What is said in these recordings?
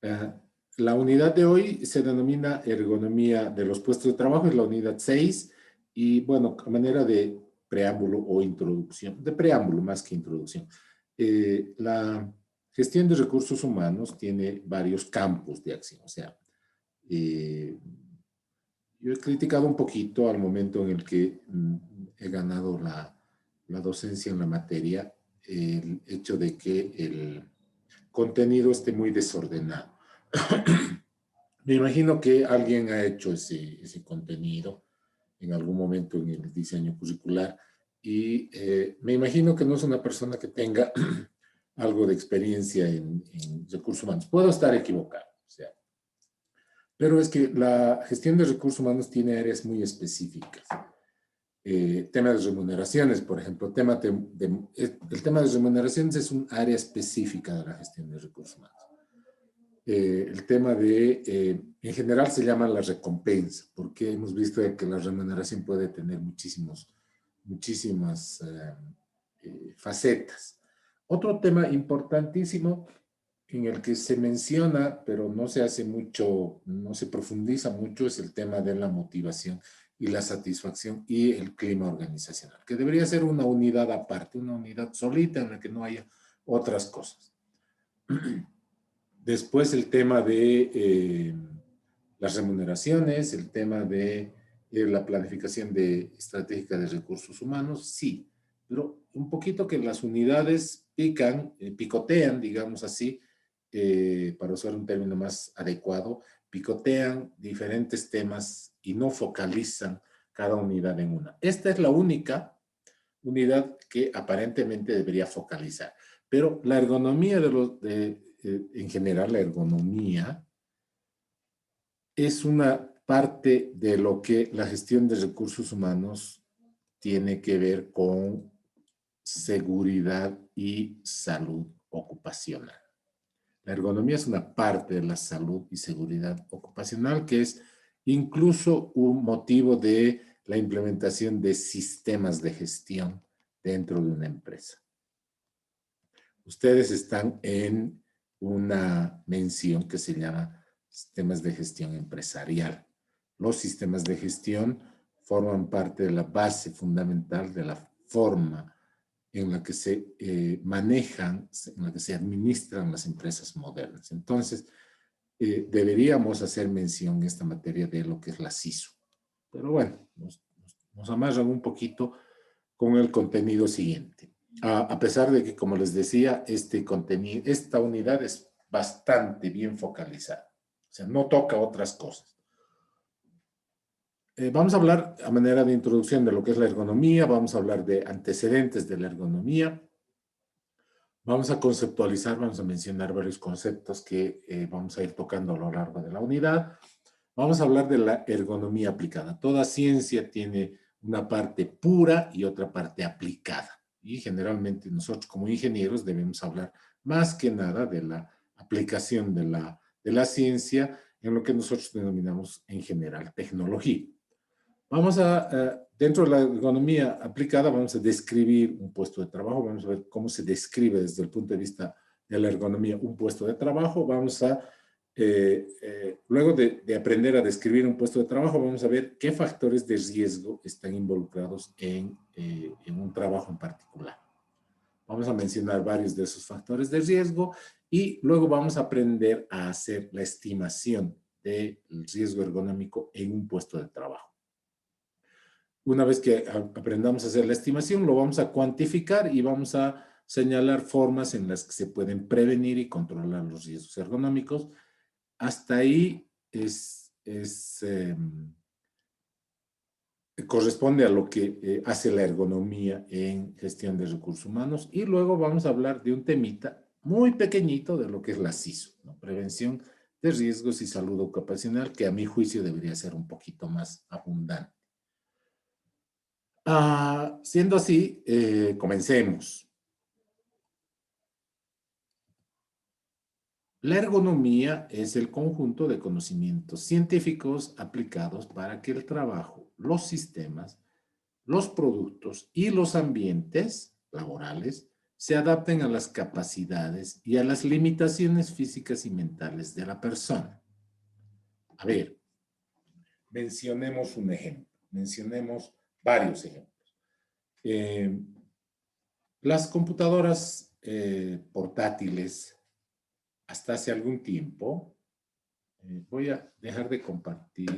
Ah, la unidad de hoy se denomina ergonomía de los puestos de trabajo, es la unidad 6 y bueno, a manera de preámbulo o introducción, de preámbulo más que introducción. La gestión de recursos humanos tiene varios campos de acción, o sea, eh, yo he criticado un poquito al momento en el que he ganado la docencia en la materia, el hecho de que el contenido esté muy desordenado. Me imagino que alguien ha hecho ese contenido en algún momento en el diseño curricular y me imagino que no es una persona que tenga algo de experiencia en recursos humanos. Puedo estar equivocado, o sea, pero es que la gestión de recursos humanos tiene áreas muy específicas. Tema de remuneraciones, por ejemplo, el tema de remuneraciones es un área específica de la gestión de recursos humanos. El tema en general se llama la recompensa, porque hemos visto que la remuneración puede tener muchísimas facetas. Otro tema importantísimo en el que se menciona, pero no se hace mucho, no se profundiza mucho, es el tema de la motivación y la satisfacción y el clima organizacional, que debería ser una unidad aparte, una unidad solita en la que no haya otras cosas. Después el tema de las remuneraciones, el tema de la planificación estratégica de recursos humanos, sí, pero un poquito que las unidades picotean, digamos así, para usar un término más adecuado, picotean diferentes temas y no focalizan cada unidad en una. Esta es la única unidad que aparentemente debería focalizar. Pero la ergonomía en general, la ergonomía es una parte de lo que la gestión de recursos humanos tiene que ver con seguridad y salud ocupacional. La ergonomía es una parte de la salud y seguridad ocupacional que es incluso un motivo de la implementación de sistemas de gestión dentro de una empresa. Ustedes están en una mención que se llama sistemas de gestión empresarial. Los sistemas de gestión forman parte de la base fundamental de la forma en la que se manejan, en la que se administran las empresas modernas. Entonces, deberíamos hacer mención en esta materia de lo que es la CISO. Pero bueno, nos amarran un poquito con el contenido siguiente. A pesar de que, como les decía, esta unidad es bastante bien focalizada. O sea, no toca otras cosas. Vamos a hablar a manera de introducción de lo que es la ergonomía, vamos a hablar de antecedentes de la ergonomía, vamos a conceptualizar, vamos a mencionar varios conceptos que vamos a ir tocando a lo largo de la unidad. Vamos a hablar de la ergonomía aplicada. Toda ciencia tiene una parte pura y otra parte aplicada. Y generalmente nosotros como ingenieros debemos hablar más que nada de la aplicación de la ciencia en lo que nosotros denominamos en general tecnología. Dentro de la ergonomía aplicada, vamos a describir un puesto de trabajo, vamos a ver cómo se describe desde el punto de vista de la ergonomía un puesto de trabajo, luego de aprender a describir un puesto de trabajo, vamos a ver qué factores de riesgo están involucrados en un trabajo en particular. Vamos a mencionar varios de esos factores de riesgo y luego vamos a aprender a hacer la estimación del riesgo ergonómico en un puesto de trabajo. Una vez que aprendamos a hacer la estimación, lo vamos a cuantificar y vamos a señalar formas en las que se pueden prevenir y controlar los riesgos ergonómicos. Hasta ahí corresponde a lo que hace la ergonomía en gestión de recursos humanos. Y luego vamos a hablar de un temita muy pequeñito de lo que es la CISO, ¿no? Prevención de riesgos y salud ocupacional, que a mi juicio debería ser un poquito más abundante. Siendo así, comencemos. La ergonomía es el conjunto de conocimientos científicos aplicados para que el trabajo, los sistemas, los productos y los ambientes laborales se adapten a las capacidades y a las limitaciones físicas y mentales de la persona. A ver, mencionemos un ejemplo, mencionemos varios ejemplos. Las computadoras portátiles, hasta hace algún tiempo, voy a dejar de compartir.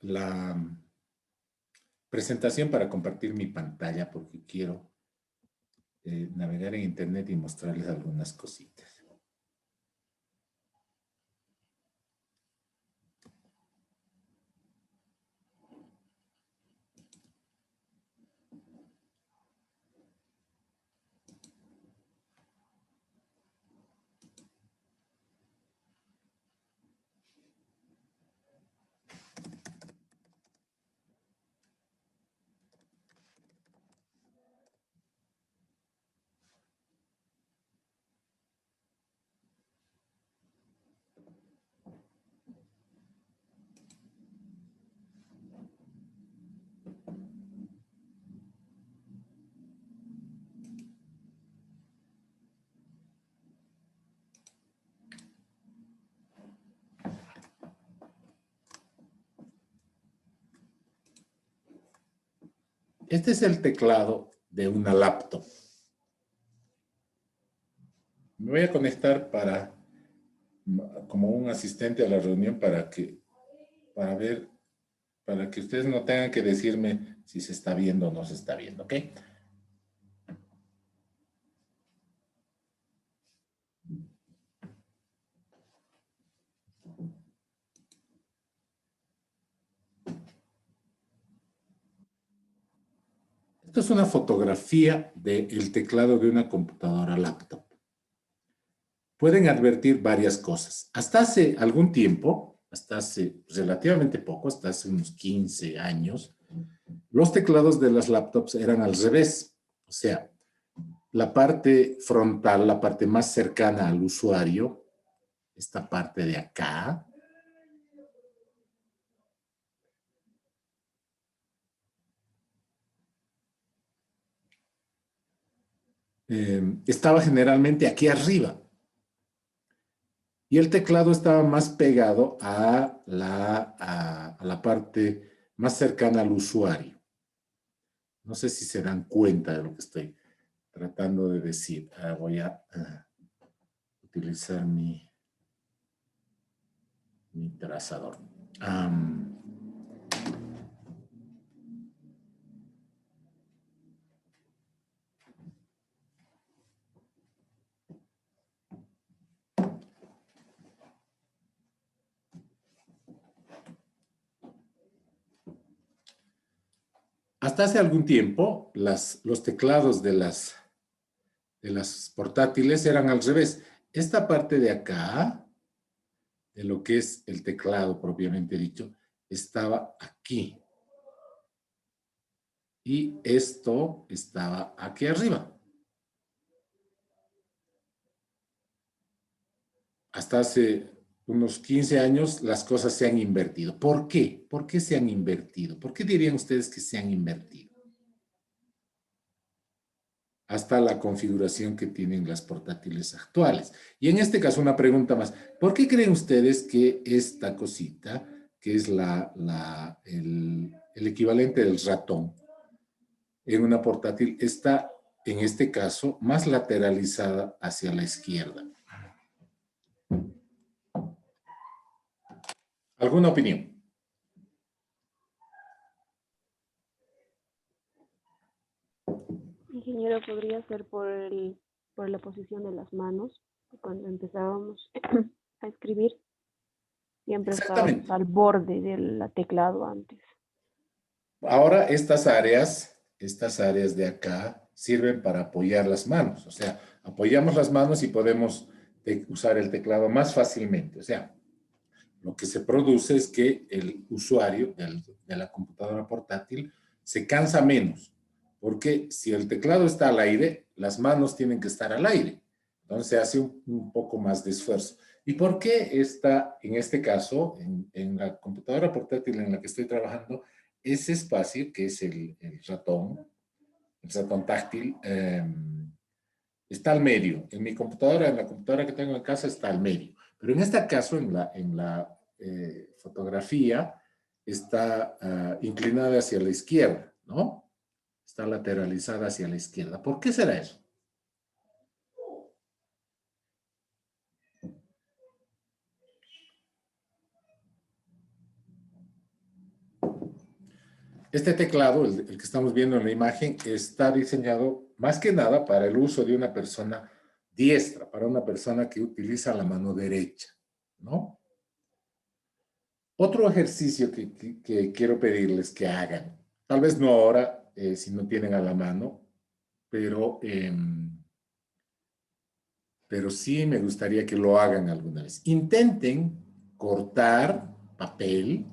La presentación para compartir mi pantalla porque quiero navegar en internet y mostrarles algunas cositas. Este es el teclado de una laptop. Me voy a conectar como un asistente a la reunión para que ustedes no tengan que decirme si se está viendo o no se está viendo, ¿ok? Esto es una fotografía del teclado de una computadora laptop. Pueden advertir varias cosas. Hasta hace algún tiempo, hasta hace relativamente poco, hasta hace unos 15 años, los teclados de las laptops eran al revés. O sea, la parte frontal, la parte más cercana al usuario, esta parte de acá, estaba generalmente aquí arriba. Y el teclado estaba más pegado a la parte más cercana al usuario. No sé si se dan cuenta de lo que estoy tratando de decir. Voy a utilizar mi trazador. Hasta hace algún tiempo, los teclados de las portátiles eran al revés. Esta parte de acá, de lo que es el teclado propiamente dicho, estaba aquí. Y esto estaba aquí arriba. Hasta hace unos 15 años las cosas se han invertido. ¿Por qué? ¿Por qué se han invertido? ¿Por qué dirían ustedes que se han invertido? Hasta la configuración que tienen las portátiles actuales. Y en este caso, una pregunta más. ¿Por qué creen ustedes que esta cosita, que es el equivalente del ratón en una portátil, está, en este caso, más lateralizada hacia la izquierda? ¿Alguna opinión? Ingeniero, podría ser por la posición de las manos. Cuando empezábamos a escribir, siempre estábamos Exactamente. al borde del teclado antes. Ahora estas áreas de acá sirven para apoyar las manos. O sea, apoyamos las manos y podemos usar el teclado más fácilmente. O sea, lo que se produce es que el usuario de la computadora portátil se cansa menos. Porque si el teclado está al aire, las manos tienen que estar al aire. Entonces hace un poco más de esfuerzo. ¿Y por qué está, en este caso, en la computadora portátil en la que estoy trabajando, ese espacio, que es el ratón táctil, está al medio? En mi computadora, en la computadora que tengo en casa, está al medio. Pero en este caso, en la fotografía, está inclinada hacia la izquierda, ¿no? Está lateralizada hacia la izquierda. ¿Por qué será eso? Este teclado, el que estamos viendo en la imagen, está diseñado más que nada para el uso de una persona diestra, para una persona que utiliza la mano derecha, ¿no? Otro ejercicio que quiero pedirles que hagan, tal vez no ahora, si no tienen a la mano, pero, pero sí me gustaría que lo hagan alguna vez. Intenten cortar papel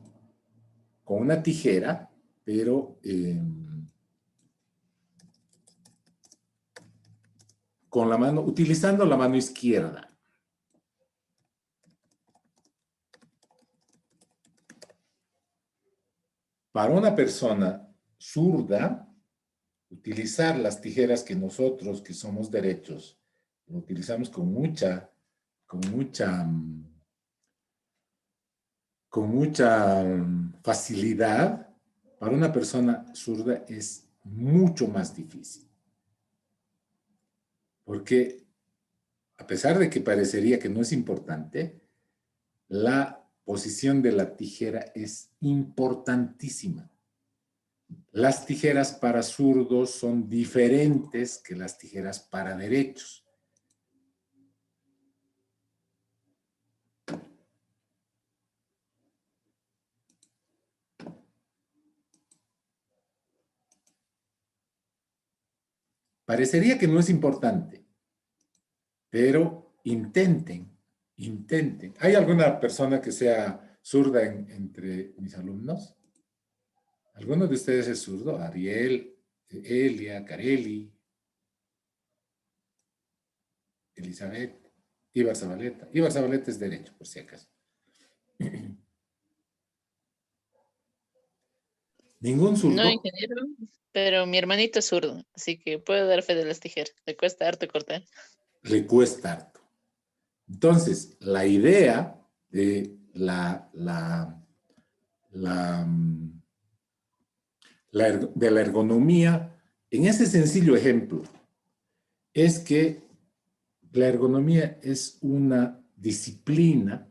con una tijera, pero con la mano, utilizando la mano izquierda. Para una persona zurda, utilizar las tijeras que nosotros, que somos derechos, lo utilizamos con mucha facilidad. Para una persona zurda es mucho más difícil. Porque a pesar de que parecería que no es importante, la posición de la tijera es importantísima. Las tijeras para zurdos son diferentes que las tijeras para derechos. Parecería que no es importante, pero intenten. ¿Hay alguna persona que sea zurda entre mis alumnos? ¿Alguno de ustedes es zurdo? Ariel, Elia, Careli, Elizabeth, Ibar Zabaleta. Ibar Zabaleta es derecho, por si acaso. ¿Ningún No, zurdo? ingeniero, pero mi hermanito es zurdo, así que puedo dar fe de las tijeras. Le cuesta harto cortar. Le cuesta harto. Entonces, la idea de de la ergonomía, en ese sencillo ejemplo, es que la ergonomía es una disciplina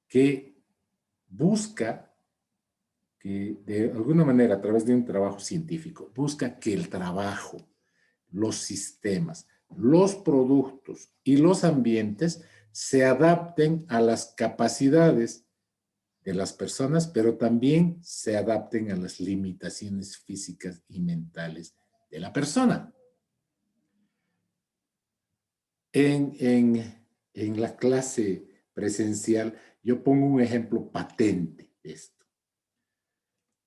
que busca que, de alguna manera, a través de un trabajo científico, busca que el trabajo, los sistemas, los productos y los ambientes se adapten a las capacidades de las personas, pero también se adapten a las limitaciones físicas y mentales de la persona. En la clase presencial, yo pongo un ejemplo patente de esto.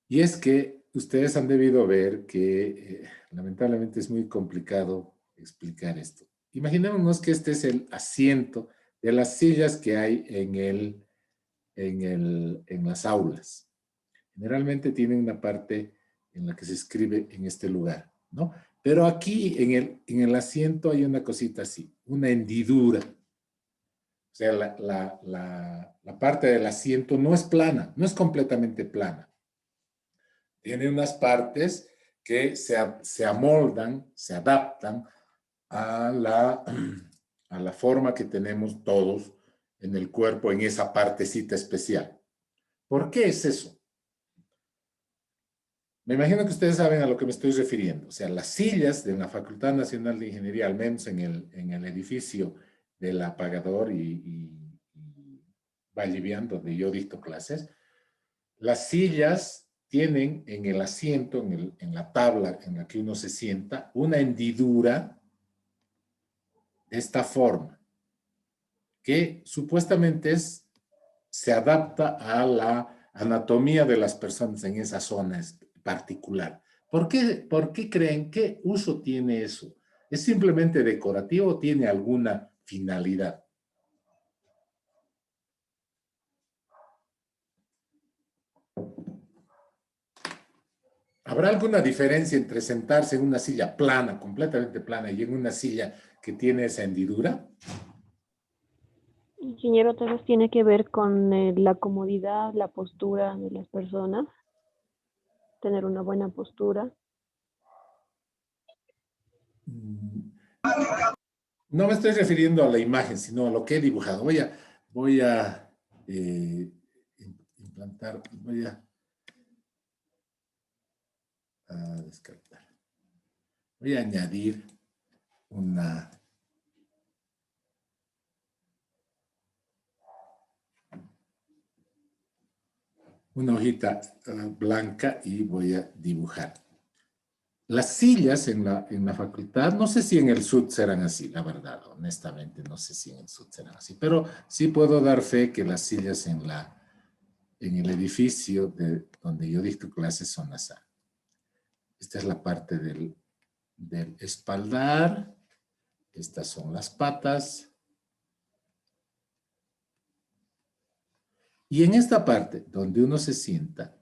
Y es que ustedes han debido ver que lamentablemente es muy complicado explicar esto. Imaginémonos que este es el asiento de las sillas que hay en las aulas. Generalmente tienen una parte en la que se escribe en este lugar, ¿no? Pero aquí en el asiento hay una cosita así, una hendidura. O sea, la parte del asiento no es plana, no es completamente plana. Tiene unas partes que se amoldan, se adaptan a la forma que tenemos todos en el cuerpo, en esa partecita especial. ¿Por qué es eso? Me imagino que ustedes saben a lo que me estoy refiriendo. O sea, las sillas de la Facultad Nacional de Ingeniería, al menos en el edificio del apagador y Vallivian, donde yo dicto clases, las sillas tienen en el asiento, en la tabla en la que uno se sienta, una hendidura de esta forma, que supuestamente se adapta a la anatomía de las personas en esa zona particular. ¿Por qué creen? ¿Qué uso tiene eso? ¿Es simplemente decorativo o tiene alguna finalidad? ¿Habrá alguna diferencia entre sentarse en una silla plana, completamente plana, y en una silla que tiene esa hendidura? Ingeniero, tal vez tiene que ver con la comodidad, la postura de las personas, tener una buena postura. No me estoy refiriendo a la imagen, sino a lo que he dibujado. Voy a implantar, voy a descartar. Voy a añadir una hojita blanca y voy a dibujar. Las sillas en la facultad, no sé si en el SUD serán así, la verdad, honestamente, no sé si en el SUD serán así, pero sí puedo dar fe que las sillas en el edificio donde yo dicto clases son así. Esta es la parte del espaldar, estas son las patas. Y en esta parte, donde uno se sienta,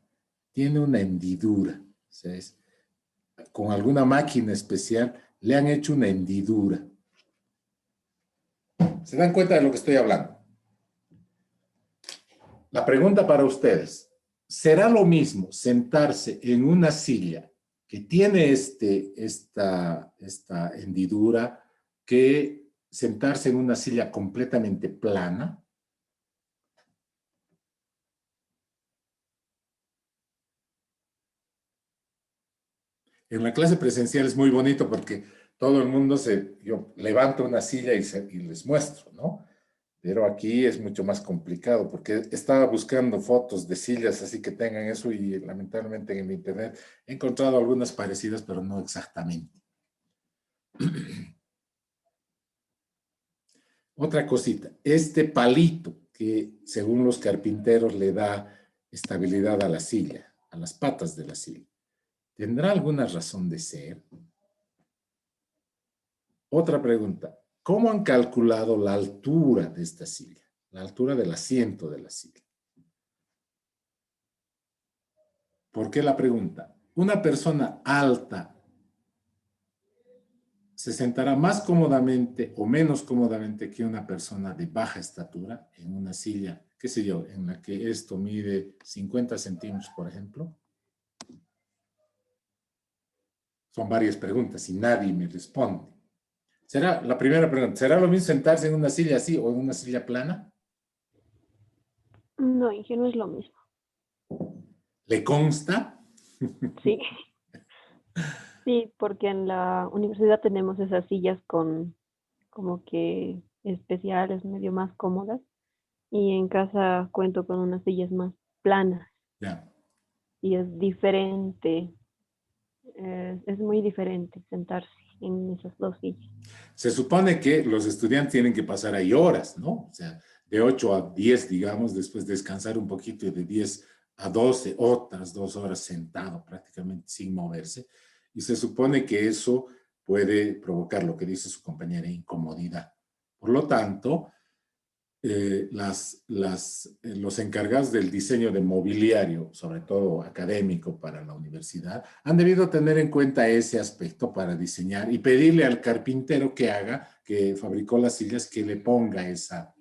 tiene una hendidura, ¿sabes? Con alguna máquina especial, le han hecho una hendidura. ¿Se dan cuenta de lo que estoy hablando? La pregunta para ustedes, ¿será lo mismo sentarse en una silla que tiene esta hendidura que sentarse en una silla completamente plana? En la clase presencial es muy bonito porque todo el mundo yo levanto una silla y les muestro, ¿no? Pero aquí es mucho más complicado porque estaba buscando fotos de sillas así que tengan eso y lamentablemente en el internet he encontrado algunas parecidas, pero no exactamente. Otra cosita, este palito que según los carpinteros le da estabilidad a la silla, a las patas de la silla, ¿tendrá alguna razón de ser? Otra pregunta, ¿cómo han calculado la altura de esta silla? La altura del asiento de la silla. ¿Por qué la pregunta? Una persona alta se sentará más cómodamente o menos cómodamente que una persona de baja estatura en una silla, qué sé yo, en la que esto mide 50 centímetros, por ejemplo. Son varias preguntas y nadie me responde. La primera pregunta, ¿será lo mismo sentarse en una silla así o en una silla plana? No, ingeniero, es lo mismo. ¿Le consta? Sí. Sí, porque en la universidad tenemos esas sillas con como que especiales, medio más cómodas, y en casa cuento con unas sillas más planas Ya. y es diferente, es muy diferente sentarse en esas dos sillas. Se supone que los estudiantes tienen que pasar ahí horas, ¿no? O sea, de 8 a 10, digamos, después descansar un poquito y de 10 a 12, otras 2 horas sentado prácticamente sin moverse. Y se supone que eso puede provocar lo que dice su compañera, incomodidad. Por lo tanto, los encargados del diseño de mobiliario, sobre todo académico para la universidad, han debido tener en cuenta ese aspecto para diseñar y pedirle al carpintero que fabricó las sillas, que le ponga esa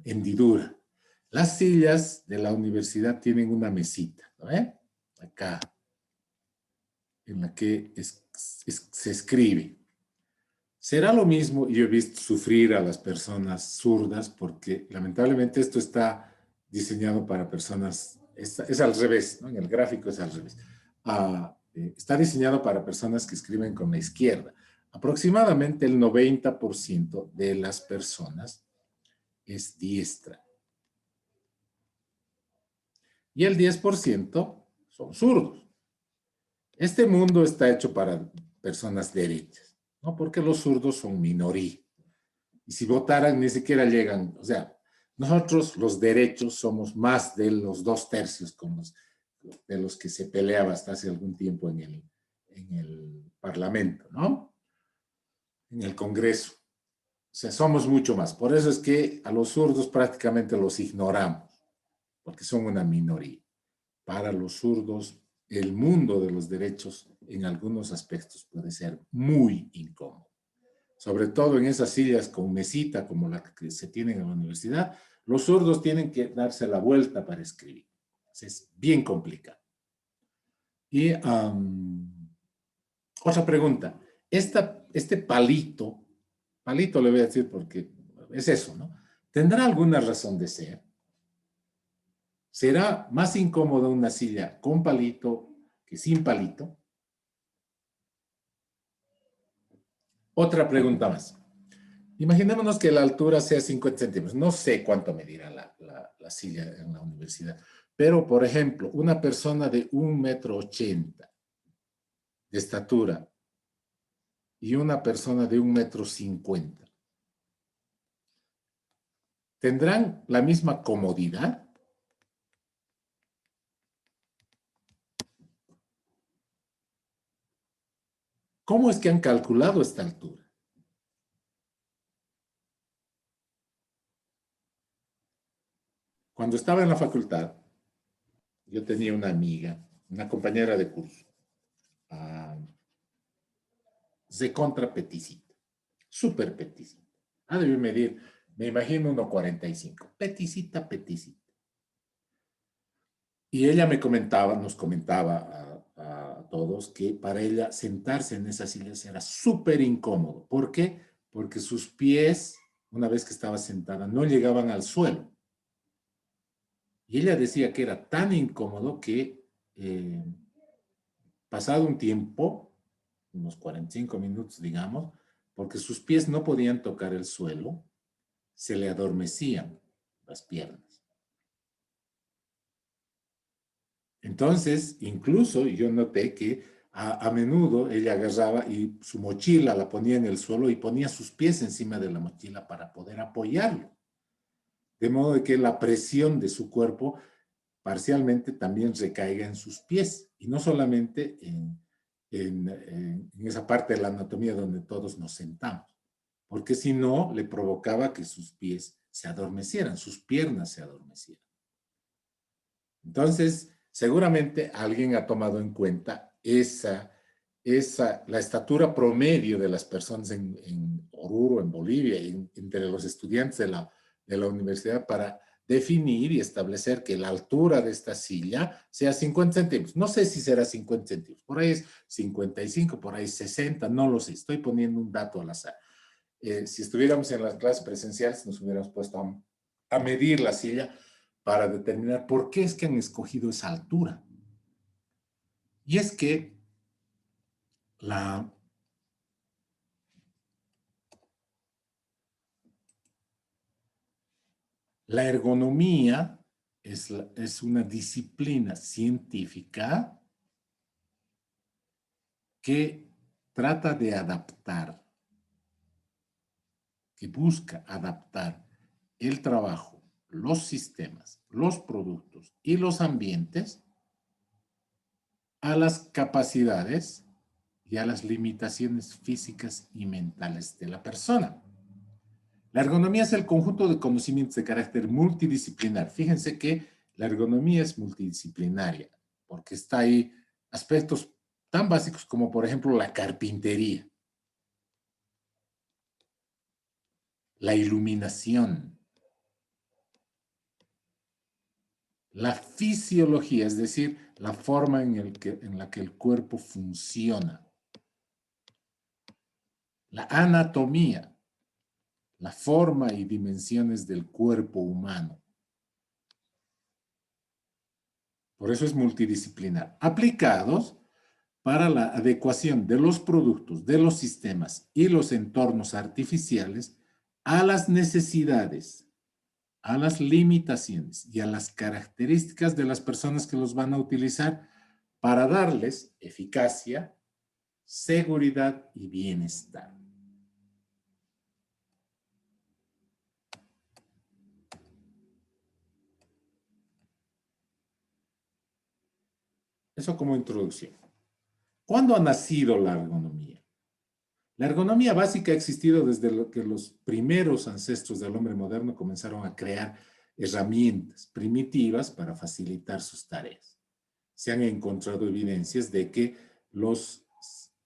hendidura. Las sillas de la universidad tienen una mesita, ¿no? Acá, en la que se escribe. ¿Será lo mismo? Yo he visto sufrir a las personas zurdas porque lamentablemente esto está diseñado para personas, es al revés, ¿no? En el gráfico es al revés. Está diseñado para personas que escriben con la izquierda. Aproximadamente el 90% de las personas es diestra. Y el 10% son zurdos. Este mundo está hecho para personas derechas, ¿no? Porque los zurdos son minoría. Y si votaran, ni siquiera llegan. O sea, nosotros los derechos somos más de los 2/3 de los que se peleaba hasta hace algún tiempo en el Parlamento, ¿no? En el Congreso. O sea, somos mucho más. Por eso es que a los zurdos prácticamente los ignoramos, porque son una minoría. para los zurdos, el mundo de los derechos en algunos aspectos puede ser muy incómodo. Sobre todo en esas sillas con mesita como la que se tienen en la universidad, los zurdos tienen que darse la vuelta para escribir. Es bien complicado. Y otra pregunta. Este palito le voy a decir porque es eso, ¿no? ¿Tendrá alguna razón de ser? ¿Será más incómoda una silla con palito que sin palito? Otra pregunta más. Imaginémonos que la altura sea 50 centímetros. No sé cuánto medirá la silla en la universidad. Pero, por ejemplo, una persona de 1,80 m de estatura y una persona de 1,50 m, ¿tendrán la misma comodidad? ¿Cómo es que han calculado esta altura? Cuando estaba en la facultad, yo tenía una amiga, una compañera de curso, de contra peticita, súper peticita. Ha de medir, me imagino, 1,45. Peticita, peticita. Y ella nos comentaba a todos que para ella sentarse en esas sillas era súper incómodo. ¿Por qué? Porque sus pies, una vez que estaba sentada, no llegaban al suelo. Y ella decía que era tan incómodo que pasado un tiempo, unos 45 minutos, digamos, porque sus pies no podían tocar el suelo, se le adormecían las piernas. Entonces, incluso yo noté que a menudo ella agarraba y su mochila la ponía en el suelo y ponía sus pies encima de la mochila para poder apoyarlo. De modo de que la presión de su cuerpo parcialmente también recaiga en sus pies y no solamente en esa parte de la anatomía donde todos nos sentamos, porque si no le provocaba que sus pies se adormecieran, sus piernas se adormecieran. Entonces, seguramente alguien ha tomado en cuenta la estatura promedio de las personas en Oruro, en Bolivia, entre los estudiantes de la universidad para definir y establecer que la altura de esta silla sea 50 centímetros. No sé si será 50 centímetros, por ahí es 55, por ahí 60, no lo sé, estoy poniendo un dato al azar. Si estuviéramos en las clases presenciales, nos hubiéramos puesto a medir la silla para determinar por qué es que han escogido esa altura. Y es que la ergonomía es una disciplina científica que trata de adaptar, que busca adaptar el trabajo, los sistemas, los productos y los ambientes a las capacidades y a las limitaciones físicas y mentales de la persona. La ergonomía es el conjunto de conocimientos de carácter multidisciplinar. Fíjense que la ergonomía es multidisciplinaria, porque está ahí aspectos tan básicos como, por ejemplo, la carpintería, la iluminación, la fisiología, es decir, la forma en la que el cuerpo funciona, la anatomía, la forma y dimensiones del cuerpo humano. Por eso es multidisciplinar. Aplicados para la adecuación de los productos, de los sistemas y los entornos artificiales a las necesidades, a las limitaciones y a las características de las personas que los van a utilizar para darles eficacia, seguridad y bienestar. Eso como introducción. ¿Cuándo ha nacido la ergonomía? La ergonomía básica ha existido desde que los primeros ancestros del hombre moderno comenzaron a crear herramientas primitivas para facilitar sus tareas. se han encontrado evidencias de que los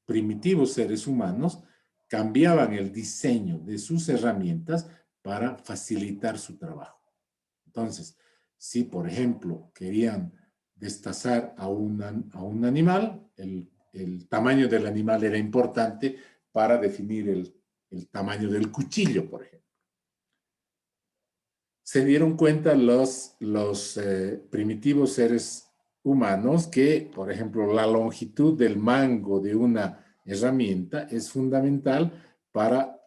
primitivos seres humanos cambiaban el diseño de sus herramientas para facilitar su trabajo. Entonces, si por ejemplo querían destazar a un animal, el tamaño del animal era importante para definir el tamaño del cuchillo, por ejemplo. Se dieron cuenta los primitivos seres humanos que, por ejemplo, la longitud del mango de una herramienta es fundamental para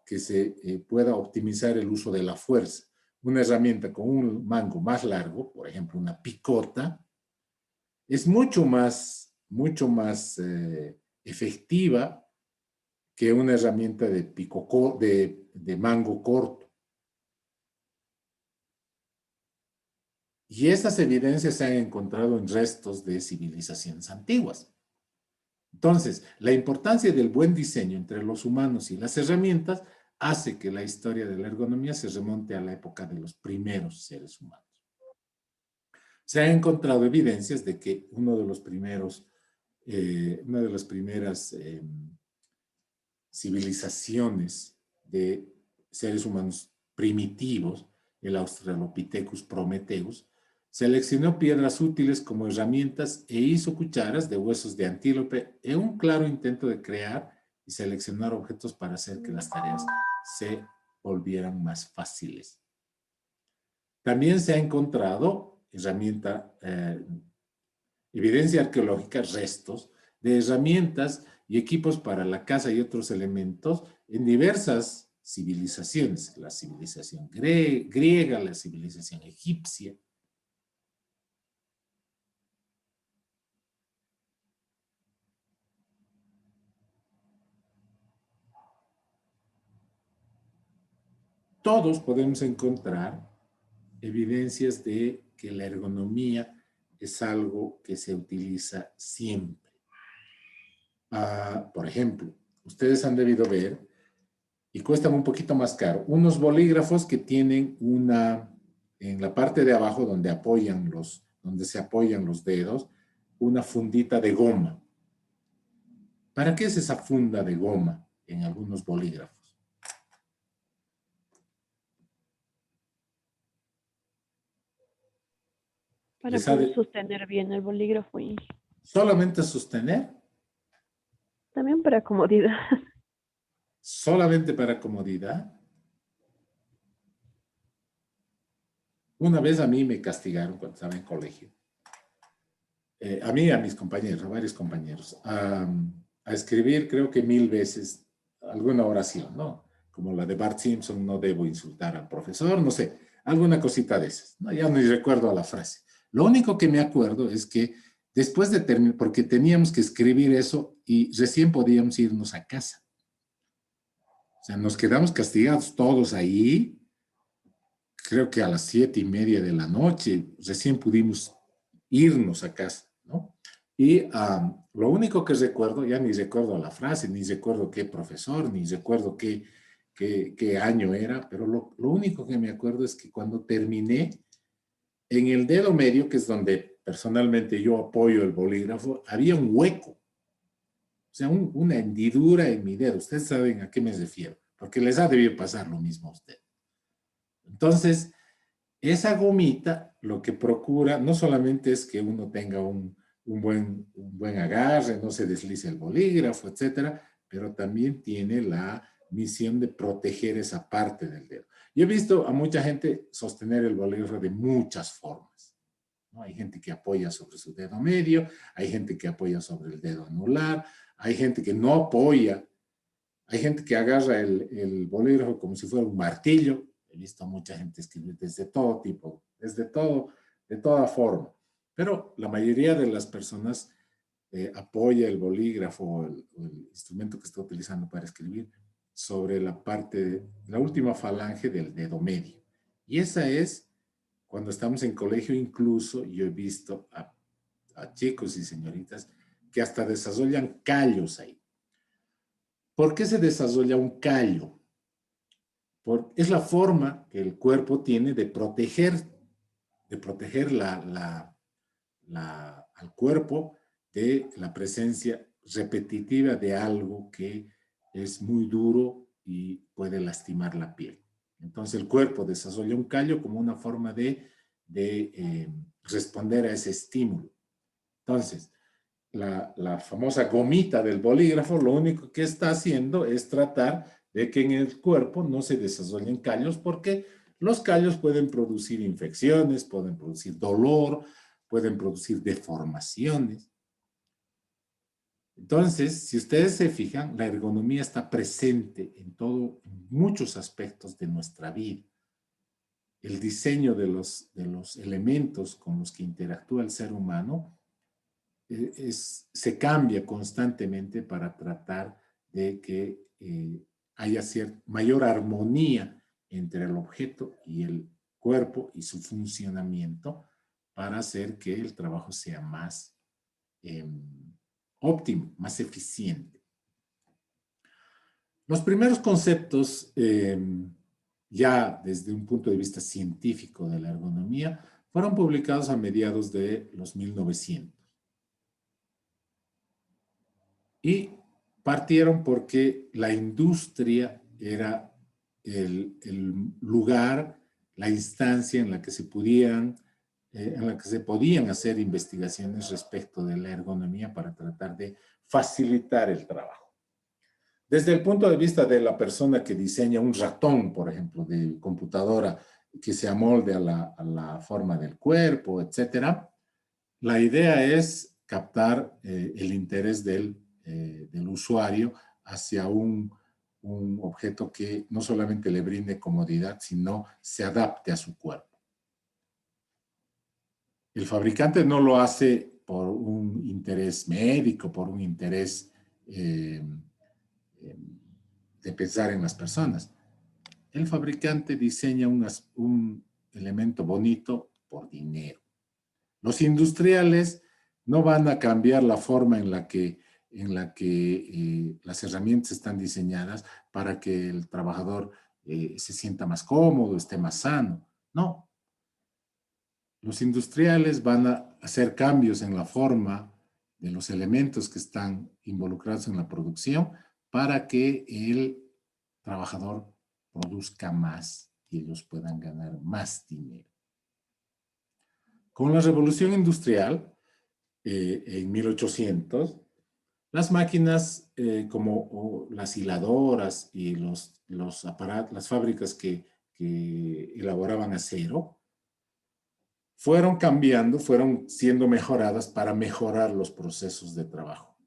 que se pueda optimizar el uso de la fuerza. Una herramienta con un mango más largo, por ejemplo, una picota, es mucho más efectiva que una herramienta de mango corto. Y esas evidencias se han encontrado en restos de civilizaciones antiguas. Entonces, la importancia del buen diseño entre los humanos y las herramientas hace que la historia de la ergonomía se remonte a la época de los primeros seres humanos. Se han encontrado evidencias de que una de las primeras civilizaciones de seres humanos primitivos, el Australopithecus prometheus, seleccionó piedras útiles como herramientas e hizo cucharas de huesos de antílope en un claro intento de crear y seleccionar objetos para hacer que las tareas se volvieran más fáciles. También se ha encontrado evidencia arqueológica, restos de herramientas y equipos para la caza y otros elementos en diversas civilizaciones, la civilización griega, la civilización egipcia. Todos podemos encontrar evidencias de que la ergonomía es algo que se utiliza siempre. Por ejemplo, ustedes han debido ver, y cuestan un poquito más caro, unos bolígrafos que tienen en la parte de abajo donde se apoyan los dedos, una fundita de goma. ¿Para qué es esa funda de goma en algunos bolígrafos? Para poder sostener bien el bolígrafo y ¿Solamente sostener? también para comodidad. ¿Solamente para comodidad? Una vez a mí me castigaron cuando estaba en colegio. A mí y a mis compañeros, a varios compañeros, a escribir creo que 1000 veces alguna oración, ¿no? Como la de Bart Simpson, no debo insultar al profesor, no sé, alguna cosita de esas, ¿no? Ya ni recuerdo la frase. Lo único que me acuerdo es que después de terminar, porque teníamos que escribir eso y recién podíamos irnos a casa. O sea, nos quedamos castigados todos ahí, creo que a las 7:30 de la noche, recién pudimos irnos a casa, ¿no? Y lo único que recuerdo, ya ni recuerdo la frase, ni recuerdo qué profesor, ni recuerdo qué año era, pero lo único que me acuerdo es que cuando terminé, en el dedo medio, que es donde personalmente yo apoyo el bolígrafo, había un hueco. O sea, una hendidura en mi dedo. Ustedes saben a qué me refiero, porque les ha debido pasar lo mismo a ustedes. Entonces, esa gomita lo que procura no solamente es que uno tenga un buen agarre, no se deslice el bolígrafo, etcétera, pero también tiene la misión de proteger esa parte del dedo. Yo he visto a mucha gente sostener el bolígrafo de muchas formas, ¿no? Hay gente que apoya sobre su dedo medio, hay gente que apoya sobre el dedo anular, hay gente que no apoya, hay gente que agarra el bolígrafo como si fuera un martillo. He visto a mucha gente escribir desde todo tipo, de toda forma. Pero la mayoría de las personas apoya el bolígrafo o el instrumento que está utilizando para escribir sobre la última falange del dedo medio. Y esa es, cuando estamos en colegio, incluso yo he visto a chicos y señoritas que hasta desarrollan callos ahí. ¿Por qué se desarrolla un callo? Es la forma que el cuerpo tiene de proteger al cuerpo de la presencia repetitiva de algo que es muy duro y puede lastimar la piel. Entonces el cuerpo desarrolla un callo como una forma de responder a ese estímulo. Entonces, la famosa gomita del bolígrafo lo único que está haciendo es tratar de que en el cuerpo no se desarrollen callos, porque los callos pueden producir infecciones, pueden producir dolor, pueden producir deformaciones. Entonces, si ustedes se fijan, la ergonomía está presente en muchos aspectos de nuestra vida. El diseño de los elementos con los que interactúa el ser humano se cambia constantemente para tratar de que haya mayor armonía entre el objeto y el cuerpo y su funcionamiento para hacer que el trabajo sea más óptimo, más eficiente. Los primeros conceptos, ya desde un punto de vista científico de la ergonomía, fueron publicados a mediados de los 1900. Y partieron porque la industria era el lugar, la instancia en la que se podían hacer investigaciones respecto de la ergonomía para tratar de facilitar el trabajo. Desde el punto de vista de la persona que diseña un ratón, por ejemplo, de computadora que se amolde a la forma del cuerpo, etcétera, la idea es captar el interés del usuario hacia un objeto que no solamente le brinde comodidad, sino se adapte a su cuerpo. El fabricante no lo hace por un interés médico, por un interés de pensar en las personas. El fabricante diseña un elemento bonito por dinero. Los industriales no van a cambiar la forma en la que las herramientas están diseñadas para que el trabajador se sienta más cómodo, esté más sano. No. Los industriales van a hacer cambios en la forma de los elementos que están involucrados en la producción para que el trabajador produzca más y ellos puedan ganar más dinero. Con la revolución industrial, en 1800, las máquinas como las hiladoras y las fábricas que elaboraban acero, fueron cambiando, fueron siendo mejoradas para mejorar los procesos de trabajo.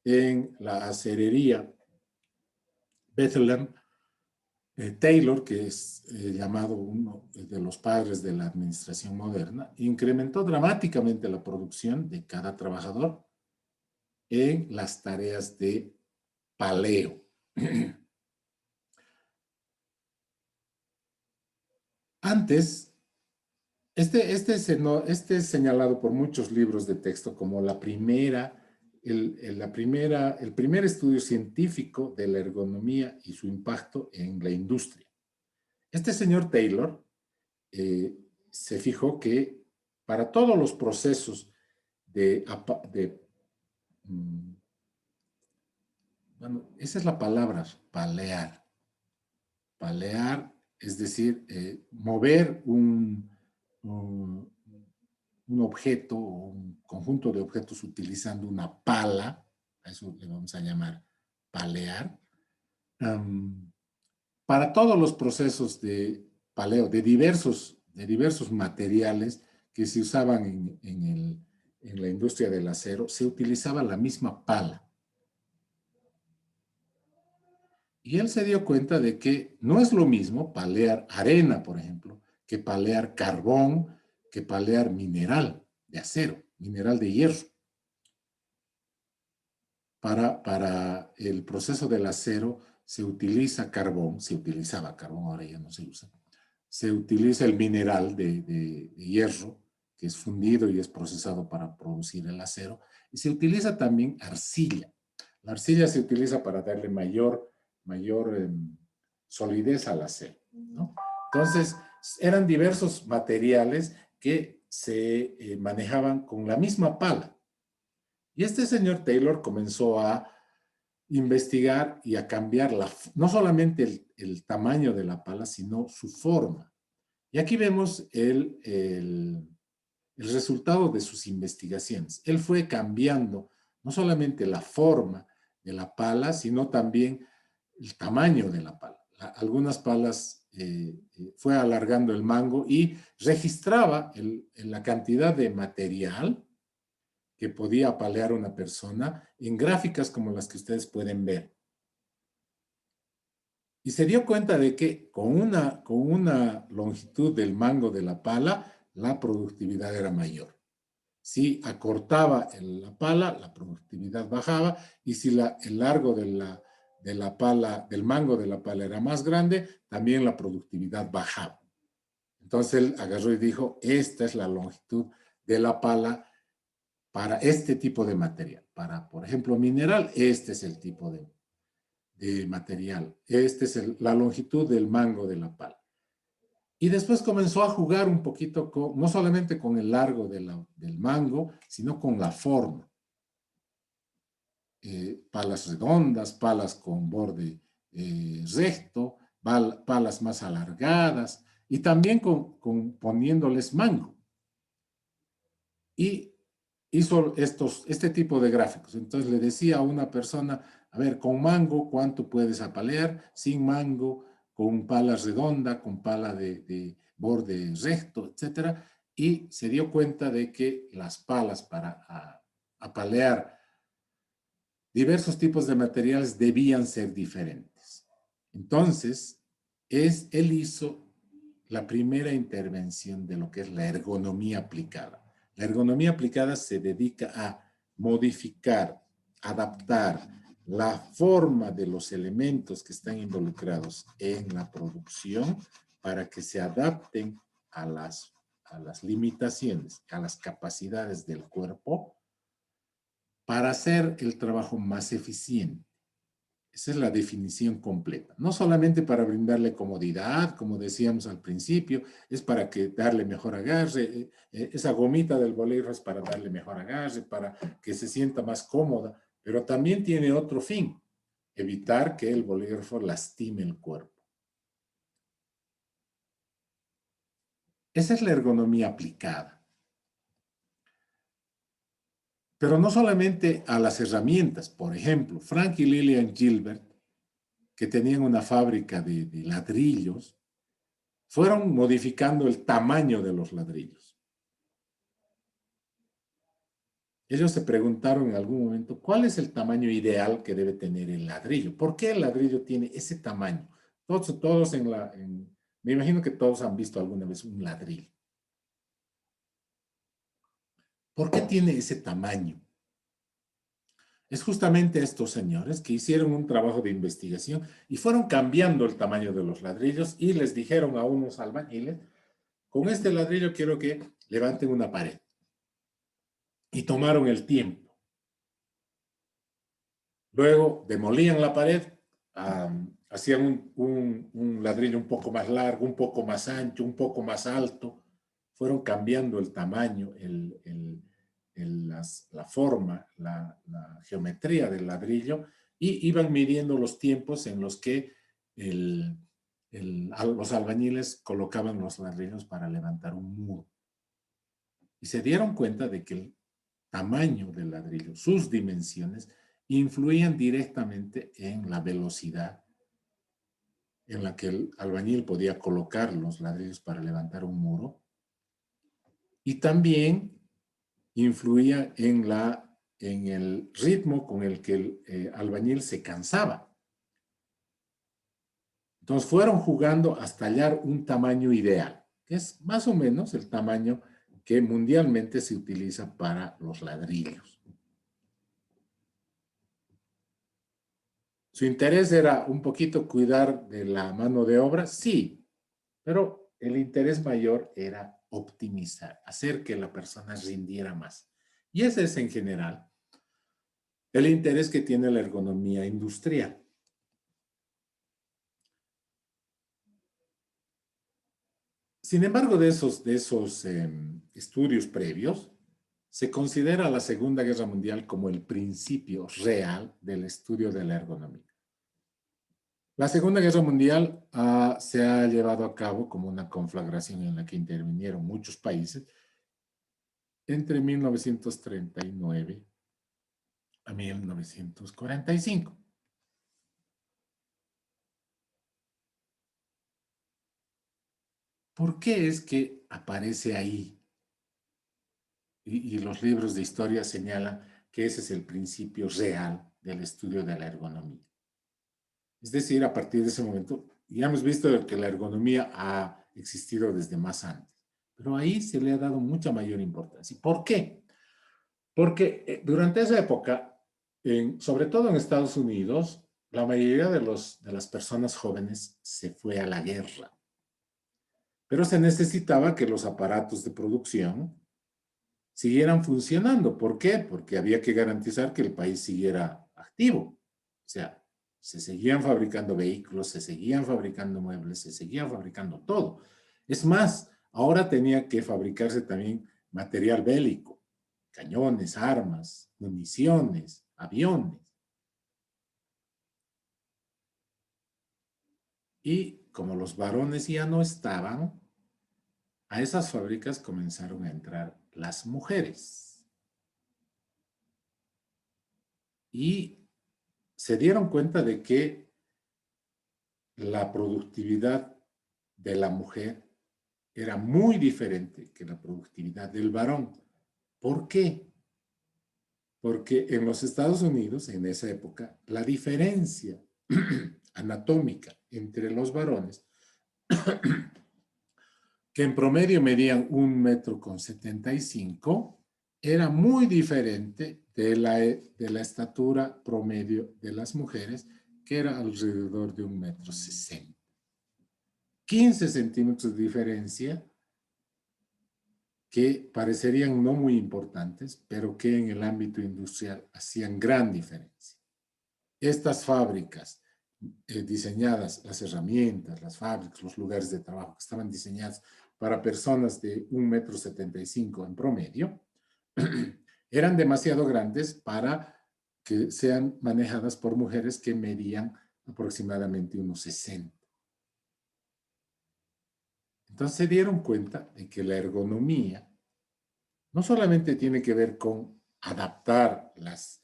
En la acerería Bethlehem, Taylor, que es llamado uno de los padres de la administración moderna, incrementó dramáticamente la producción de cada trabajador en las tareas de paleo. Antes, este es señalado por muchos libros de texto como el primer estudio científico de la ergonomía y su impacto en la industria. Este señor Taylor se fijó que para todos los procesos bueno, esa es la palabra, palear. Palear, es decir, mover un objeto o un conjunto de objetos utilizando una pala, a eso le vamos a llamar palear, para todos los procesos de paleo, de diversos materiales que se usaban en la industria del acero, se utilizaba la misma pala. Y él se dio cuenta de que no es lo mismo palear arena, por ejemplo, que palear carbón, que palear mineral de acero, mineral de hierro. Para el proceso del acero se utiliza carbón, se utilizaba carbón, ahora ya no se usa. Se utiliza el mineral de hierro, que es fundido y es procesado para producir el acero. Y se utiliza también arcilla. La arcilla se utiliza para darle mayor solidez al acero, ¿no? Entonces, eran diversos materiales que se manejaban con la misma pala. Y este señor Taylor comenzó a investigar y a cambiar no solamente el tamaño de la pala, sino su forma. Y aquí vemos el resultado de sus investigaciones. Él fue cambiando no solamente la forma de la pala, sino también el tamaño de la pala. Algunas palas fue alargando el mango y registraba la cantidad de material que podía apalear una persona en gráficas como las que ustedes pueden ver. Y se dio cuenta de que con una longitud del mango de la pala, la productividad era mayor. Si acortaba la pala, la productividad bajaba, y si el largo de la pala, del mango de la pala era más grande, también la productividad bajaba. Entonces él agarró y dijo, esta es la longitud de la pala para este tipo de material. Para, por ejemplo, mineral, este es el tipo de material. Esta es la longitud del mango de la pala. Y después comenzó a jugar un poquito no solamente con el largo del mango, sino con la forma. Palas redondas, palas con borde recto, palas más alargadas, y también poniéndoles mango. Y hizo este tipo de gráficos. Entonces le decía a una persona, a ver, con mango, ¿cuánto puedes apalear? Sin mango, con pala redonda, con pala de borde recto, etcétera. Y se dio cuenta de que las palas para apalear diversos tipos de materiales debían ser diferentes. Entonces, él hizo la primera intervención de lo que es la ergonomía aplicada. La ergonomía aplicada se dedica a modificar, adaptar la forma de los elementos que están involucrados en la producción para que se adapten a las limitaciones, a las capacidades del cuerpo para hacer el trabajo más eficiente. Esa es la definición completa. No solamente para brindarle comodidad, como decíamos al principio, es para darle mejor agarre. Esa gomita del bolígrafo es para darle mejor agarre, para que se sienta más cómoda, pero también tiene otro fin, evitar que el bolígrafo lastime el cuerpo. Esa es la ergonomía aplicada. Pero no solamente a las herramientas. Por ejemplo, Frank y Lillian Gilbert, que tenían una fábrica de ladrillos, fueron modificando el tamaño de los ladrillos. Ellos se preguntaron en algún momento, ¿cuál es el tamaño ideal que debe tener el ladrillo? ¿Por qué el ladrillo tiene ese tamaño? Todos me imagino que todos han visto alguna vez un ladrillo. ¿Por qué tiene ese tamaño? Es justamente estos señores que hicieron un trabajo de investigación y fueron cambiando el tamaño de los ladrillos y les dijeron a unos albañiles, con este ladrillo quiero que levanten una pared. Y tomaron el tiempo. Luego demolían la pared, hacían un ladrillo un poco más largo, un poco más ancho, un poco más alto. Fueron cambiando el tamaño, la forma, la geometría del ladrillo, y iban midiendo los tiempos en los que los albañiles colocaban los ladrillos para levantar un muro. Y se dieron cuenta de que el tamaño del ladrillo, sus dimensiones, influían directamente en la velocidad en la que el albañil podía colocar los ladrillos para levantar un muro, y también influía en el ritmo con el que el albañil se cansaba. Entonces fueron jugando hasta hallar un tamaño ideal, que es más o menos el tamaño que mundialmente se utiliza para los ladrillos. ¿Su interés era un poquito cuidar de la mano de obra? Sí, pero el interés mayor era optimizar, hacer que la persona rindiera más. Y ese es en general el interés que tiene la ergonomía industrial. Sin embargo, de esos estudios previos, se considera la Segunda Guerra Mundial como el principio real del estudio de la ergonomía. La Segunda Guerra Mundial se ha llevado a cabo como una conflagración en la que intervinieron muchos países entre 1939 a 1945. ¿Por qué es que aparece ahí? Y los libros de historia señalan que ese es el principio real del estudio de la ergonomía. Es decir, a partir de ese momento, ya hemos visto que la ergonomía ha existido desde más antes, pero ahí se le ha dado mucha mayor importancia. ¿Por qué? Porque durante esa época, sobre todo en Estados Unidos, la mayoría de las personas jóvenes se fue a la guerra. Pero se necesitaba que los aparatos de producción siguieran funcionando. ¿Por qué? Porque había que garantizar que el país siguiera activo. O sea, se seguían fabricando vehículos, se seguían fabricando muebles, se seguía fabricando todo. Es más, ahora tenía que fabricarse también material bélico, cañones, armas, municiones, aviones. Y como los varones ya no estaban, a esas fábricas comenzaron a entrar las mujeres. Y se dieron cuenta de que la productividad de la mujer era muy diferente que la productividad del varón. ¿Por qué? Porque en los Estados Unidos, en esa época, la diferencia anatómica entre los varones, que en promedio medían 1,75 m, era muy diferente de la estatura promedio de las mujeres, que era alrededor de 1,60 m. 15 centímetros de diferencia que parecerían no muy importantes, pero que en el ámbito industrial hacían gran diferencia. Estas fábricas diseñadas, las herramientas, las fábricas, los lugares de trabajo que estaban diseñadas para personas de 1,75 m en promedio, eran demasiado grandes para que sean manejadas por mujeres que medían aproximadamente 1,60 m. Entonces se dieron cuenta de que la ergonomía no solamente tiene que ver con adaptar las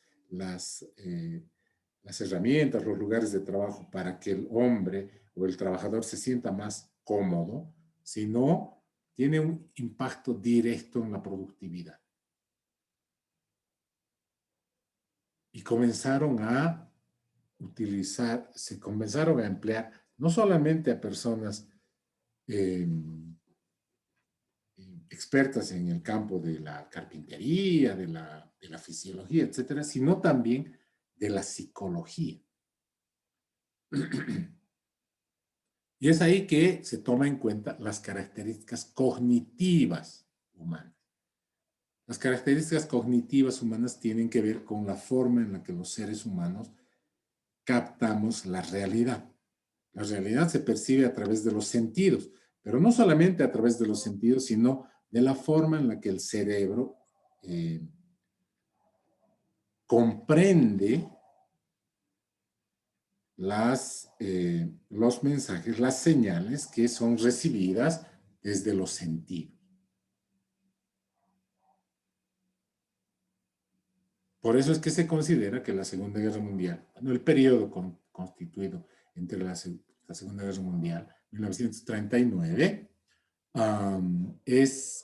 herramientas, los lugares de trabajo para que el hombre o el trabajador se sienta más cómodo, sino tiene un impacto directo en la productividad. Y comenzaron a se comenzaron a emplear no solamente a personas expertas en el campo de la carpintería, de la fisiología, etcétera, sino también de la psicología. Y es ahí que se toma en cuenta las características cognitivas humanas. Las características cognitivas humanas tienen que ver con la forma en la que los seres humanos captamos la realidad. La realidad se percibe a través de los sentidos, pero no solamente a través de los sentidos, sino de la forma en la que el cerebro comprende los mensajes, las señales que son recibidas desde los sentidos. Por eso es que se considera que la Segunda Guerra Mundial, el periodo constituido entre la Segunda Guerra Mundial, 1939,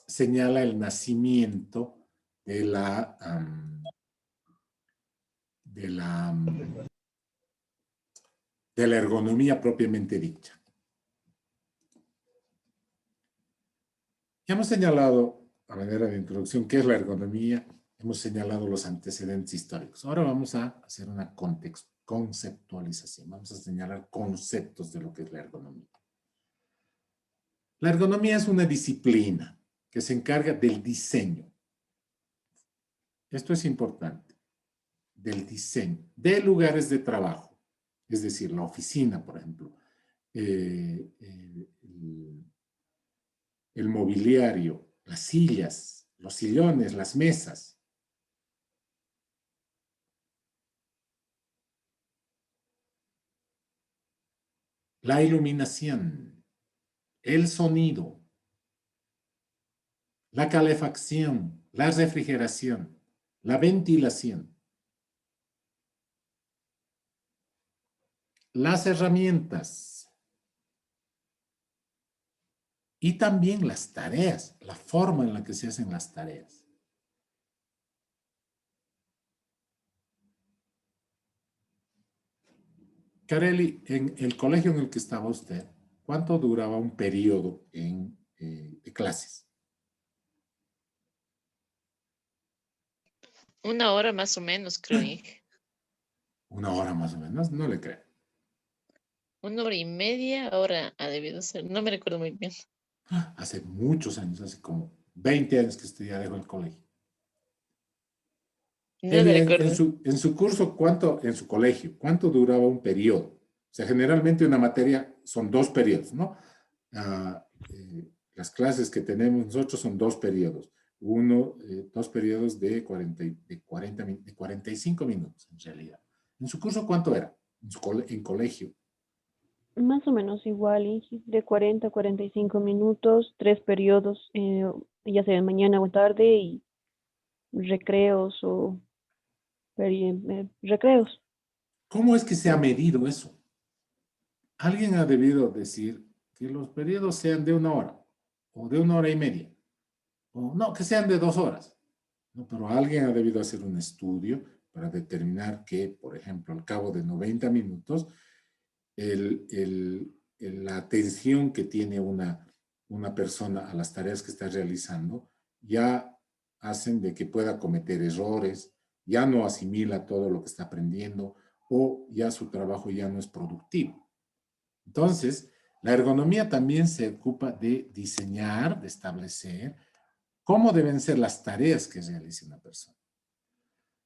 señala el nacimiento de la ergonomía propiamente dicha. Ya hemos señalado, a manera de introducción, qué es la ergonomía. Hemos señalado los antecedentes históricos. Ahora vamos a hacer una conceptualización. Vamos a señalar conceptos de lo que es la ergonomía. La ergonomía es una disciplina que se encarga del diseño. Esto es importante. Del diseño de lugares de trabajo. Es decir, la oficina, por ejemplo. El mobiliario, las sillas, los sillones, las mesas. La iluminación, el sonido, la calefacción, la refrigeración, la ventilación, las herramientas y también las tareas, la forma en la que se hacen las tareas. Carelli, en el colegio en el que estaba usted, ¿cuánto duraba un periodo de clases? 1 hora más o menos, creo. 1 hora más o menos, no le creo. 1 hora y media, ahora ha debido ser. No me recuerdo muy bien. Hace muchos años, hace como 20 años que usted ya dejó el colegio. No me Eli, recuerdo. en su curso, en su colegio, ¿cuánto duraba un periodo? O sea, generalmente una materia son 2 periodos, ¿no? Las clases que tenemos nosotros son 2 periodos. 2 periodos de 45 minutos, en realidad. ¿En su curso cuánto era? En colegio. Más o menos igual, y de 40 a 45 minutos, 3 periodos, ya sea mañana o tarde, y recreos o recreos. ¿Cómo es que se ha medido eso? Alguien ha debido decir que los periodos sean de 1 hora o de 1 hora y media, o no, que sean de 2 horas. No, pero alguien ha debido hacer un estudio para determinar que, por ejemplo, al cabo de 90 minutos, la atención que tiene una persona a las tareas que está realizando ya hacen de que pueda cometer errores, ya no asimila todo lo que está aprendiendo o ya su trabajo ya no es productivo. Entonces, la ergonomía también se ocupa de diseñar, de establecer cómo deben ser las tareas que realice una persona.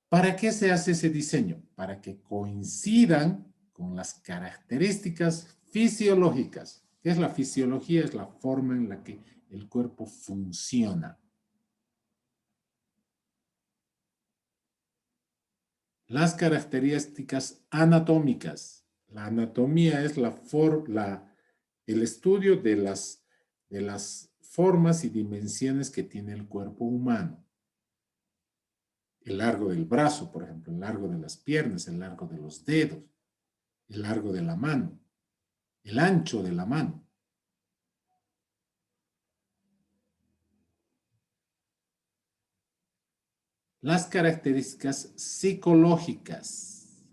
¿Para qué se hace ese diseño? Para que coincidan con las características fisiológicas. ¿Qué es la fisiología? Es la forma en la que el cuerpo funciona. Las características anatómicas. La anatomía es el estudio de las formas y dimensiones que tiene el cuerpo humano. El largo del brazo, por ejemplo, el largo de las piernas, el largo de los dedos, el largo de la mano, el ancho de la mano. Las características psicológicas,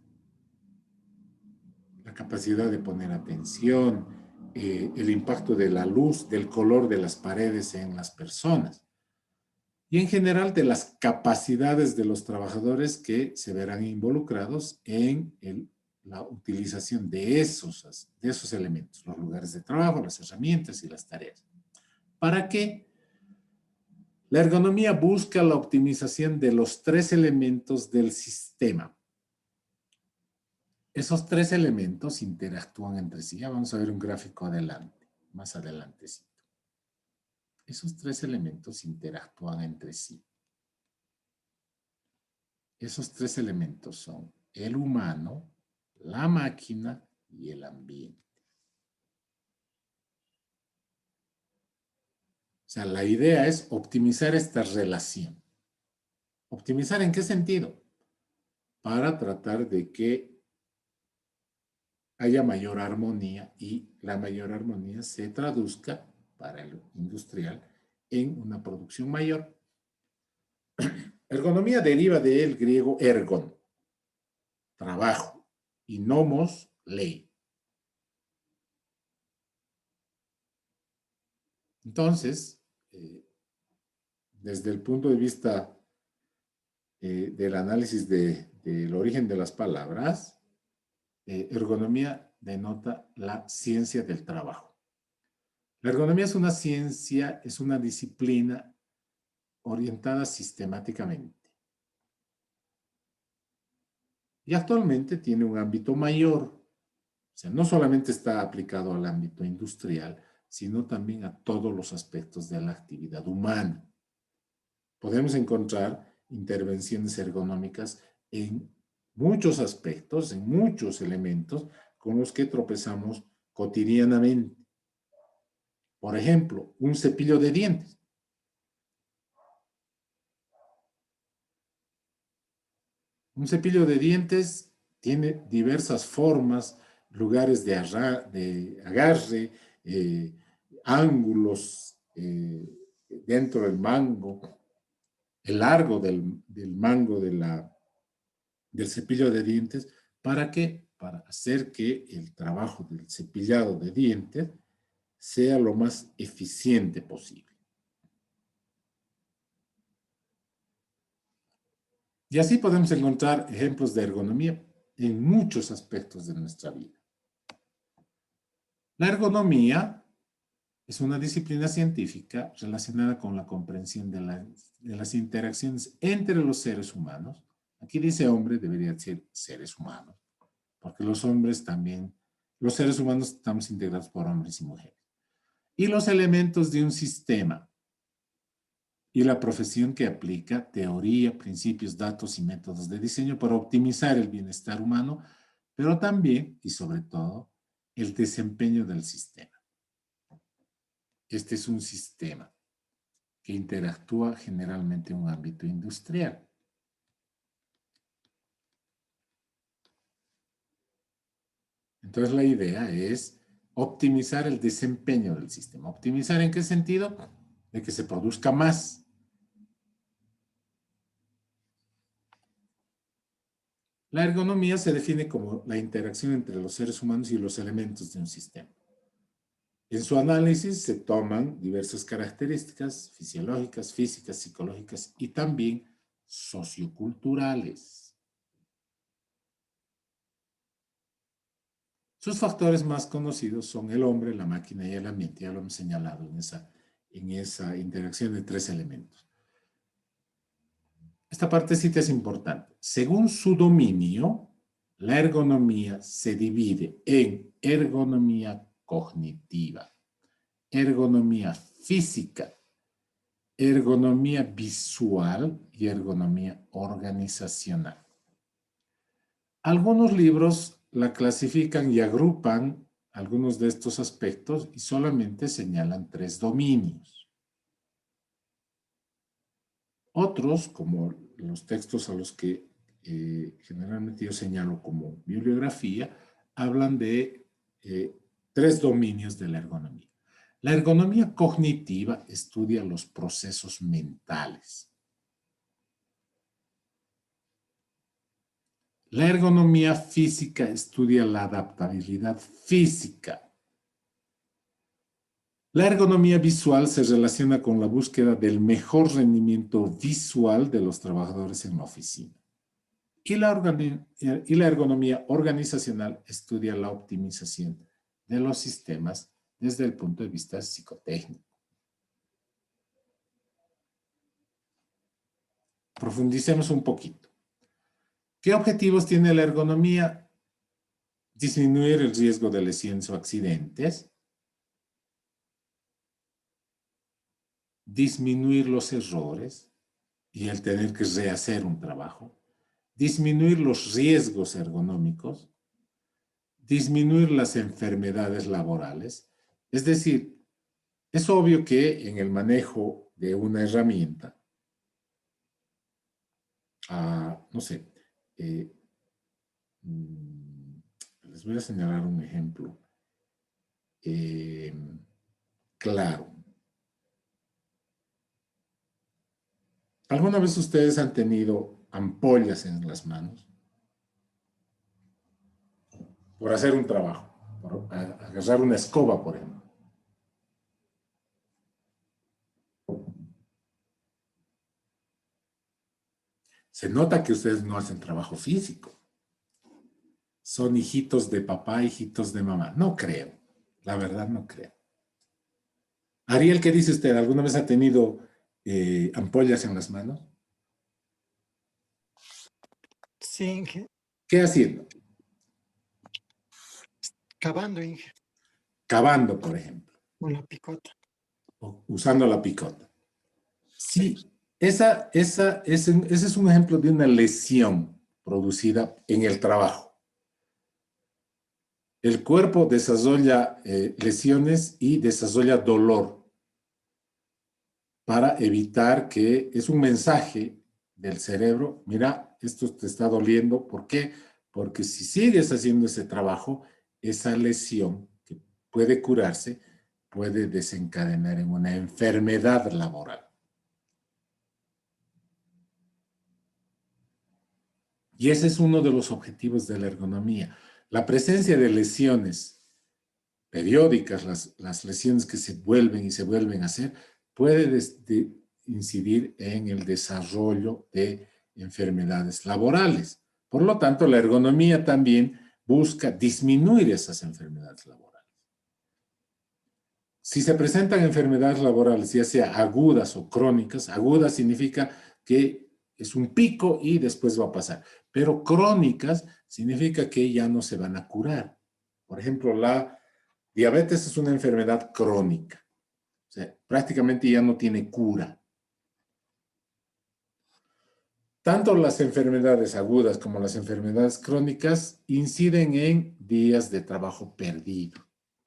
la capacidad de poner atención, el impacto de la luz, del color de las paredes en las personas y en general de las capacidades de los trabajadores que se verán involucrados en la utilización de esos elementos, los lugares de trabajo, las herramientas y las tareas. ¿Para qué? La ergonomía busca la optimización de los 3 elementos del sistema. Esos 3 elementos interactúan entre sí. Ya vamos a ver un gráfico adelante, más adelantecito. Esos 3 elementos interactúan entre sí. Esos 3 elementos son el humano, la máquina y el ambiente. O sea, la idea es optimizar esta relación. ¿Optimizar en qué sentido? Para tratar de que haya mayor armonía y la mayor armonía se traduzca para el industrial en una producción mayor. Ergonomía deriva del griego ergon, trabajo, y nomos, ley. Entonces, desde el punto de vista del análisis del origen de las palabras, ergonomía denota la ciencia del trabajo. La ergonomía es una ciencia, es una disciplina orientada sistemáticamente. Y actualmente tiene un ámbito mayor. O sea, no solamente está aplicado al ámbito industrial, sino también a todos los aspectos de la actividad humana. Podemos encontrar intervenciones ergonómicas en muchos aspectos, en muchos elementos con los que tropezamos cotidianamente. Por ejemplo, un cepillo de dientes. Un cepillo de dientes tiene diversas formas, lugares de agarre, ángulos dentro del mango, el largo del mango del cepillo de dientes. ¿Para qué? Para hacer que el trabajo del cepillado de dientes sea lo más eficiente posible. Y así podemos encontrar ejemplos de ergonomía en muchos aspectos de nuestra vida. La ergonomía es una disciplina científica relacionada con la comprensión de las interacciones entre los seres humanos. Aquí dice hombre, debería decir seres humanos, porque los seres humanos estamos integrados por hombres y mujeres. Y los elementos de un sistema y la profesión que aplica teoría, principios, datos y métodos de diseño para optimizar el bienestar humano, pero también y sobre todo el desempeño del sistema. Este es un sistema que interactúa generalmente en un ámbito industrial. Entonces la idea es optimizar el desempeño del sistema. ¿Optimizar en qué sentido? De que se produzca más. La ergonomía se define como la interacción entre los seres humanos y los elementos de un sistema. En su análisis se toman diversas características fisiológicas, físicas, psicológicas y también socioculturales. Sus factores más conocidos son el hombre, la máquina y el ambiente. Ya lo hemos señalado en esa interacción de tres elementos. Esta partecita es importante. Según su dominio, la ergonomía se divide en ergonomía cognitiva, ergonomía física, ergonomía visual y ergonomía organizacional. Algunos libros la clasifican y agrupan algunos de estos aspectos y solamente señalan tres dominios. Otros, como los textos a los que generalmente yo señalo como bibliografía, hablan de tres dominios de la ergonomía. La ergonomía cognitiva estudia los procesos mentales. La ergonomía física estudia la adaptabilidad física. La ergonomía visual se relaciona con la búsqueda del mejor rendimiento visual de los trabajadores en la oficina. Y la ergonomía organizacional estudia la optimización de los sistemas desde el punto de vista psicotécnico. Profundicemos un poquito. ¿Qué objetivos tiene la ergonomía? Disminuir el riesgo de lesiones o accidentes, disminuir los errores y el tener que rehacer un trabajo, disminuir los riesgos ergonómicos, disminuir las enfermedades laborales. Es decir, es obvio que en el manejo de una herramienta, no sé, les voy a señalar un ejemplo claro. ¿Alguna vez ustedes han tenido ampollas en las manos por hacer un trabajo, por agarrar una escoba, por ejemplo? Se nota que ustedes no hacen trabajo físico. Son hijitos de papá, hijitos de mamá. No creo. La verdad no creo. Ariel, ¿qué dice usted? ¿Alguna vez ha tenido ampollas en las manos? Sí, Inge. ¿Qué haciendo? Cavando, Inge. Cavando, por ejemplo. Con la picota. usando la picota. Sí, ese es un ejemplo de una lesión producida en el trabajo. El cuerpo desarrolla lesiones y desarrolla dolor para evitar que es un mensaje del cerebro, mira, esto te está doliendo. ¿Por qué? Porque si sigues haciendo ese trabajo, esa lesión que puede curarse puede desencadenar en una enfermedad laboral. Y ese es uno de los objetivos de la ergonomía. La presencia de lesiones periódicas, las lesiones que se vuelven y se vuelven a hacer, puede incidir en el desarrollo de enfermedades laborales. Por lo tanto, la ergonomía también busca disminuir esas enfermedades laborales. Si se presentan enfermedades laborales, ya sea agudas o crónicas, agudas significa que es un pico y después va a pasar, pero crónicas significa que ya no se van a curar. Por ejemplo, la diabetes es una enfermedad crónica, o sea, prácticamente ya no tiene cura. Tanto las enfermedades agudas como las enfermedades crónicas inciden en días de trabajo perdido.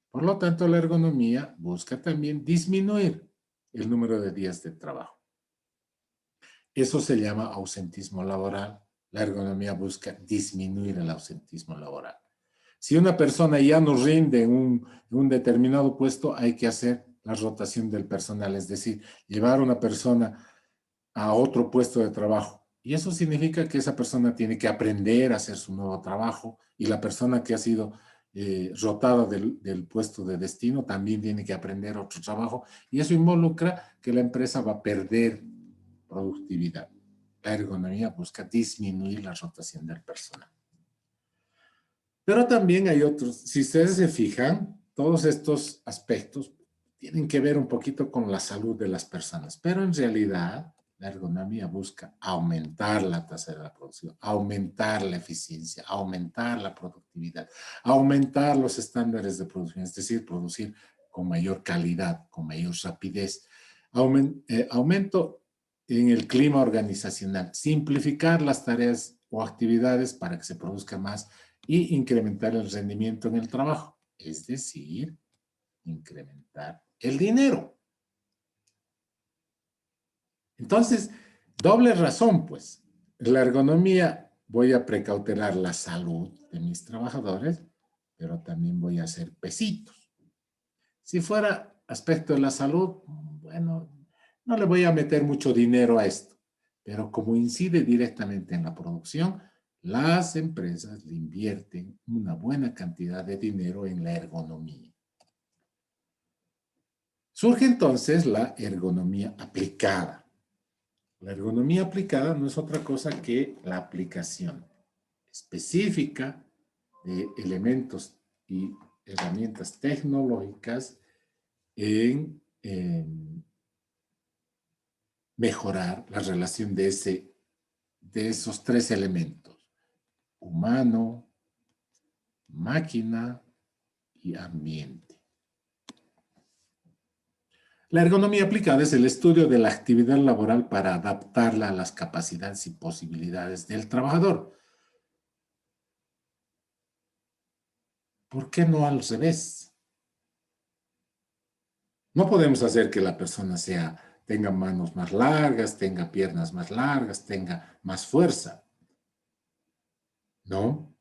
Por lo tanto, la ergonomía busca también disminuir el número de días de trabajo. Eso se llama ausentismo laboral. La ergonomía busca disminuir el ausentismo laboral. Si una persona ya no rinde en un determinado puesto, hay que hacer la rotación del personal, es decir, llevar a una persona a otro puesto de trabajo. Y eso significa que esa persona tiene que aprender a hacer su nuevo trabajo y la persona que ha sido rotada del puesto de destino también tiene que aprender otro trabajo y eso involucra que la empresa va a perder productividad. La ergonomía busca disminuir la rotación del personal. Pero también hay otros, si ustedes se fijan, todos estos aspectos tienen que ver un poquito con la salud de las personas, pero en realidad la ergonomía busca aumentar la tasa de la producción, aumentar la eficiencia, aumentar la productividad, aumentar los estándares de producción, es decir, producir con mayor calidad, con mayor rapidez, aumento en el clima organizacional, simplificar las tareas o actividades para que se produzca más y incrementar el rendimiento en el trabajo, es decir, incrementar el dinero. Entonces, doble razón, pues. La ergonomía, voy a precautelar la salud de mis trabajadores, pero también voy a hacer pesitos. Si fuera aspecto de la salud, bueno, no le voy a meter mucho dinero a esto, pero como incide directamente en la producción, las empresas le invierten una buena cantidad de dinero en la ergonomía. Surge entonces la ergonomía aplicada. La ergonomía aplicada no es otra cosa que la aplicación específica de elementos y herramientas tecnológicas en mejorar la relación de esos tres elementos: humano, máquina y ambiente. La ergonomía aplicada es el estudio de la actividad laboral para adaptarla a las capacidades y posibilidades del trabajador. ¿Por qué no al revés? No podemos hacer que la persona tenga manos más largas, tenga piernas más largas, tenga más fuerza. No.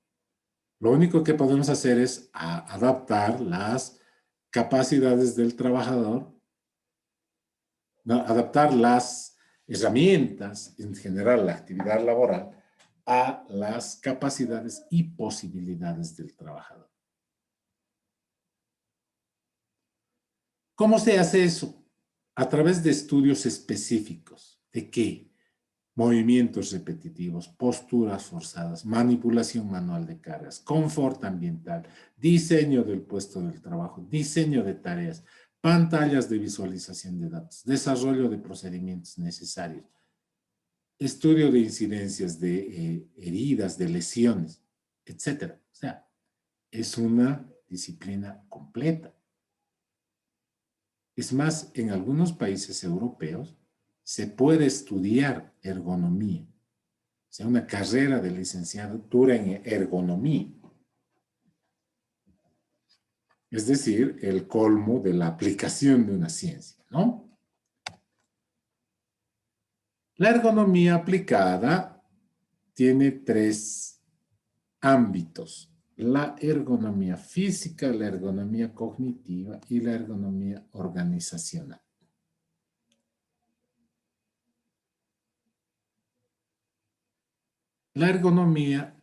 Lo único que podemos hacer es adaptar las capacidades del trabajador, ¿no? Adaptar las herramientas, en general la actividad laboral, a las capacidades y posibilidades del trabajador. ¿Cómo se hace eso? A través de estudios específicos. ¿De qué? Movimientos repetitivos, posturas forzadas, manipulación manual de cargas, confort ambiental, diseño del puesto del trabajo, diseño de tareas, pantallas de visualización de datos, desarrollo de procedimientos necesarios, estudio de incidencias de heridas, de lesiones, etc. O sea, es una disciplina completa. Es más, en algunos países europeos se puede estudiar ergonomía, o sea, una carrera de licenciatura en ergonomía. Es decir, el colmo de la aplicación de una ciencia, ¿no? La ergonomía aplicada tiene tres ámbitos: la ergonomía física, la ergonomía cognitiva y la ergonomía organizacional. La ergonomía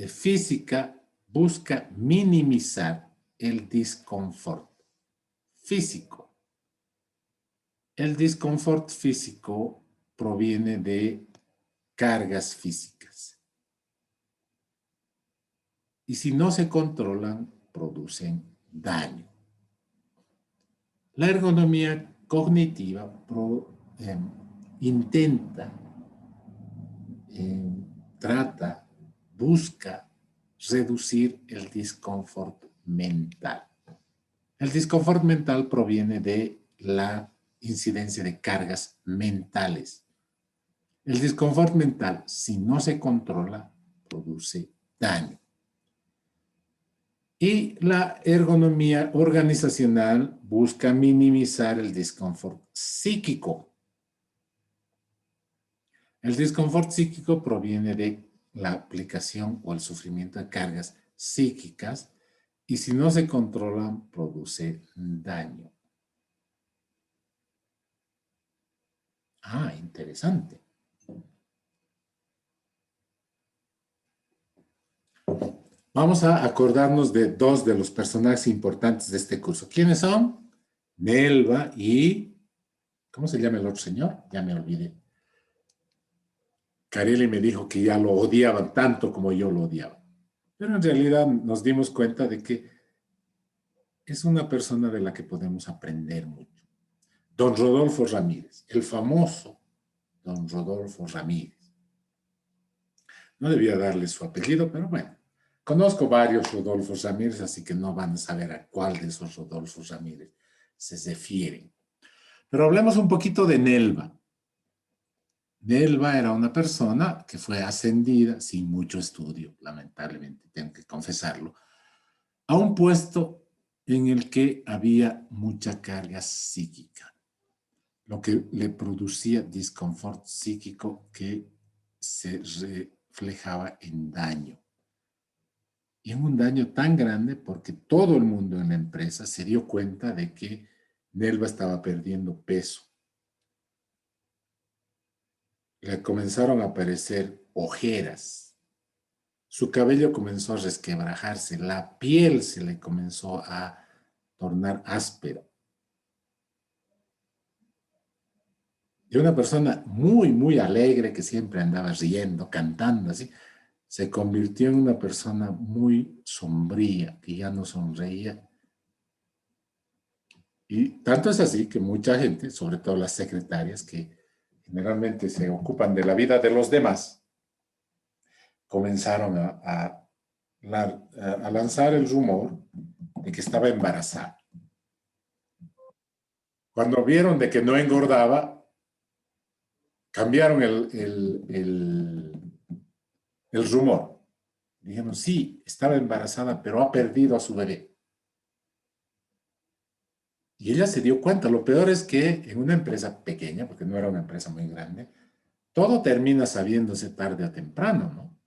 física busca minimizar el disconfort físico. El disconfort físico proviene de cargas físicas. Y si no se controlan, producen daño. La ergonomía cognitiva intenta, trata, busca reducir el disconfort mental. El disconfort mental proviene de la incidencia de cargas mentales. El disconfort mental, si no se controla, produce daño. Y la ergonomía organizacional busca minimizar el disconfort psíquico. El disconfort psíquico proviene de la aplicación o el sufrimiento de cargas psíquicas y si no se controlan, produce daño. Ah, interesante. Vamos a acordarnos de dos de los personajes importantes de este curso. ¿Quiénes son? Nelva y... ¿Cómo se llama el otro señor? Ya me olvidé. Carelli me dijo que ya lo odiaban tanto como yo lo odiaba. Pero en realidad nos dimos cuenta de que es una persona de la que podemos aprender mucho. Don Rodolfo Ramírez, el famoso Don Rodolfo Ramírez. No debía darle su apellido, pero bueno. Conozco varios Rodolfos Ramírez, así que no van a saber a cuál de esos Rodolfos Ramírez se refieren. Pero hablemos un poquito de Nelva. Nelva era una persona que fue ascendida, sin mucho estudio, lamentablemente, tengo que confesarlo, a un puesto en el que había mucha carga psíquica, lo que le producía disconfort psíquico que se reflejaba en daño. Y en un daño tan grande porque todo el mundo en la empresa se dio cuenta de que Nelva estaba perdiendo peso. Le comenzaron a aparecer ojeras. Su cabello comenzó a resquebrajarse, la piel se le comenzó a tornar áspera. Y una persona muy, muy alegre que siempre andaba riendo, cantando así, se convirtió en una persona muy sombría, que ya no sonreía. Y tanto es así que mucha gente, sobre todo las secretarias, que generalmente se ocupan de la vida de los demás, comenzaron a lanzar el rumor de que estaba embarazada. Cuando vieron de que no engordaba, cambiaron el rumor. Dijeron, sí, estaba embarazada, pero ha perdido a su bebé. Y ella se dio cuenta. Lo peor es que en una empresa pequeña, porque no era una empresa muy grande, todo termina sabiéndose tarde o temprano, ¿no?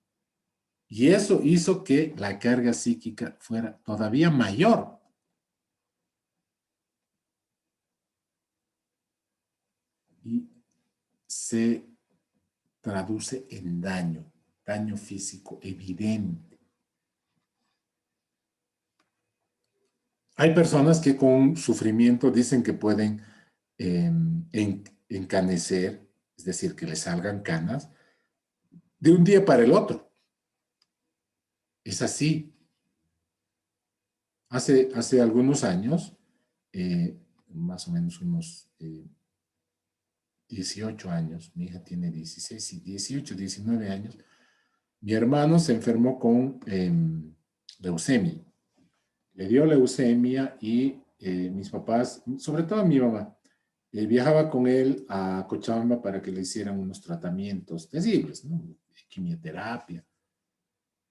Y eso hizo que la carga psíquica fuera todavía mayor. Y se traduce en daño físico evidente. Hay personas que con sufrimiento dicen que pueden encanecer, es decir, que les salgan canas, de un día para el otro. Es así. Hace algunos años, más o menos unos 18 años, mi hija tiene 16, 18, 19 años, mi hermano se enfermó con leucemia. Le dio leucemia y mis papás, sobre todo mi mamá, viajaba con él a Cochabamba para que le hicieran unos tratamientos terribles, ¿no? Quimioterapia.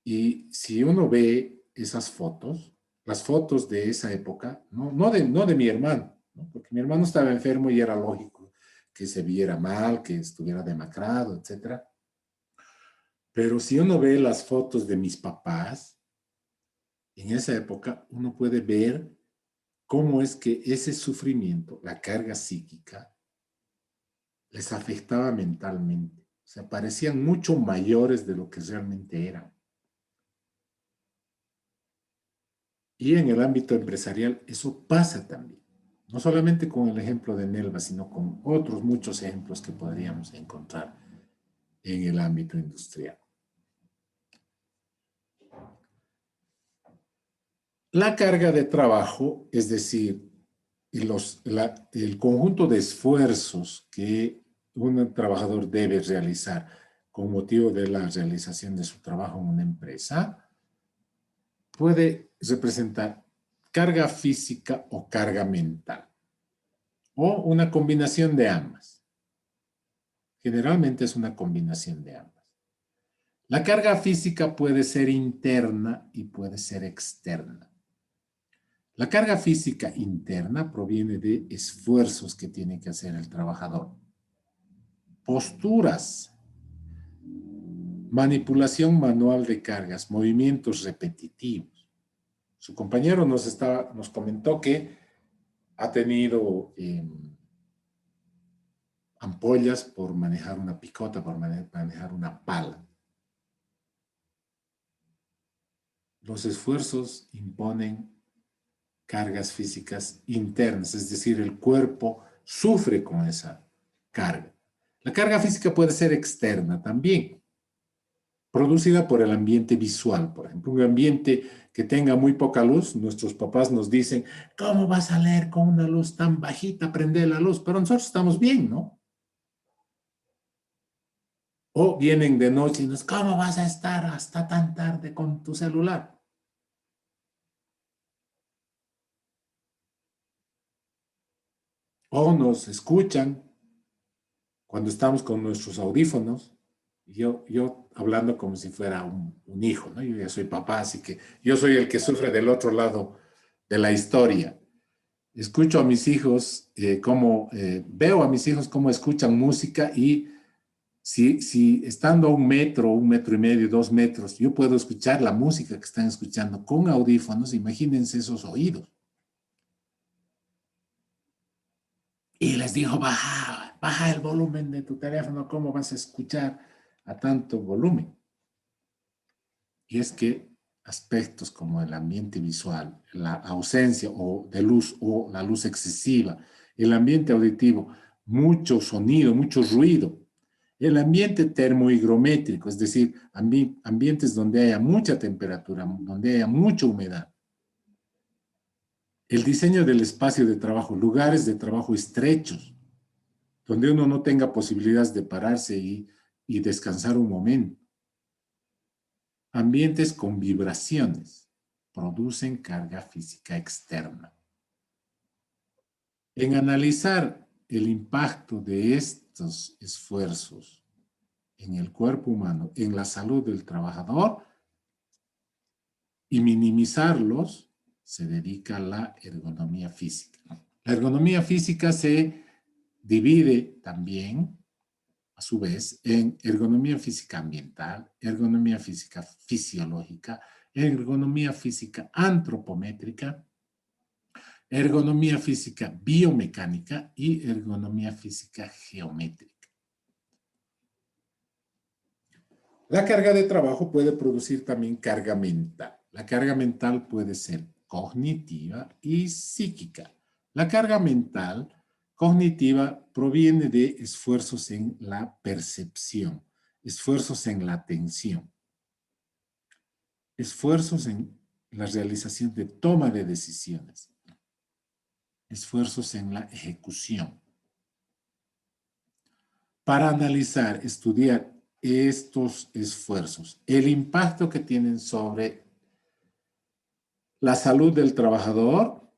Y si uno ve esas fotos, las fotos de esa época, no de mi hermano, ¿no? Porque mi hermano estaba enfermo y era lógico que se viera mal, que estuviera demacrado, etcétera. Pero si uno ve las fotos de mis papás, en esa época uno puede ver cómo es que ese sufrimiento, la carga psíquica, les afectaba mentalmente. O sea, parecían mucho mayores de lo que realmente eran. Y en el ámbito empresarial eso pasa también. No solamente con el ejemplo de Nelva, sino con otros muchos ejemplos que podríamos encontrar en el ámbito industrial. La carga de trabajo, es decir, el conjunto de esfuerzos que un trabajador debe realizar con motivo de la realización de su trabajo en una empresa, puede representar carga física o carga mental, o una combinación de ambas. Generalmente es una combinación de ambas. La carga física puede ser interna y puede ser externa. La carga física interna proviene de esfuerzos que tiene que hacer el trabajador. Posturas, manipulación manual de cargas, movimientos repetitivos. Su compañero nos comentó que ha tenido ampollas por manejar una picota, por manejar una pala. Los esfuerzos imponen cargas físicas internas, es decir, el cuerpo sufre con esa carga. La carga física puede ser externa también, producida por el ambiente visual, por ejemplo, un ambiente que tenga muy poca luz. Nuestros papás nos dicen, ¿cómo vas a leer con una luz tan bajita? Prende la luz, pero nosotros estamos bien, ¿no? O vienen de noche y nos, ¿cómo vas a estar hasta tan tarde con tu celular? O nos escuchan cuando estamos con nuestros audífonos, yo hablando como si fuera un hijo, ¿no? Yo ya soy papá, así que yo soy el que sufre del otro lado de la historia. Escucho a mis hijos, veo a mis hijos cómo escuchan música y si estando a 1 metro, 1,5 metros, 2 metros, yo puedo escuchar la música que están escuchando con audífonos, imagínense esos oídos. Y les digo, baja el volumen de tu teléfono, ¿cómo vas a escuchar a tanto volumen? Y es que aspectos como el ambiente visual, la ausencia de luz o la luz excesiva, el ambiente auditivo, mucho sonido, mucho ruido, el ambiente termohigrométrico, es decir, ambientes donde haya mucha temperatura, donde haya mucha humedad, el diseño del espacio de trabajo, lugares de trabajo estrechos, donde uno no tenga posibilidades de pararse y descansar un momento. Ambientes con vibraciones producen carga física externa. En analizar el impacto de estos esfuerzos en el cuerpo humano, en la salud del trabajador y minimizarlos, se dedica a la ergonomía física. La ergonomía física se divide también, a su vez, en ergonomía física ambiental, ergonomía física fisiológica, ergonomía física antropométrica, ergonomía física biomecánica y ergonomía física geométrica. La carga de trabajo puede producir también carga mental. La carga mental puede ser cognitiva y psíquica. La carga mental cognitiva proviene de esfuerzos en la percepción, esfuerzos en la atención, esfuerzos en la realización de toma de decisiones, esfuerzos en la ejecución. Para analizar, estudiar estos esfuerzos, el impacto que tienen sobre la salud del trabajador,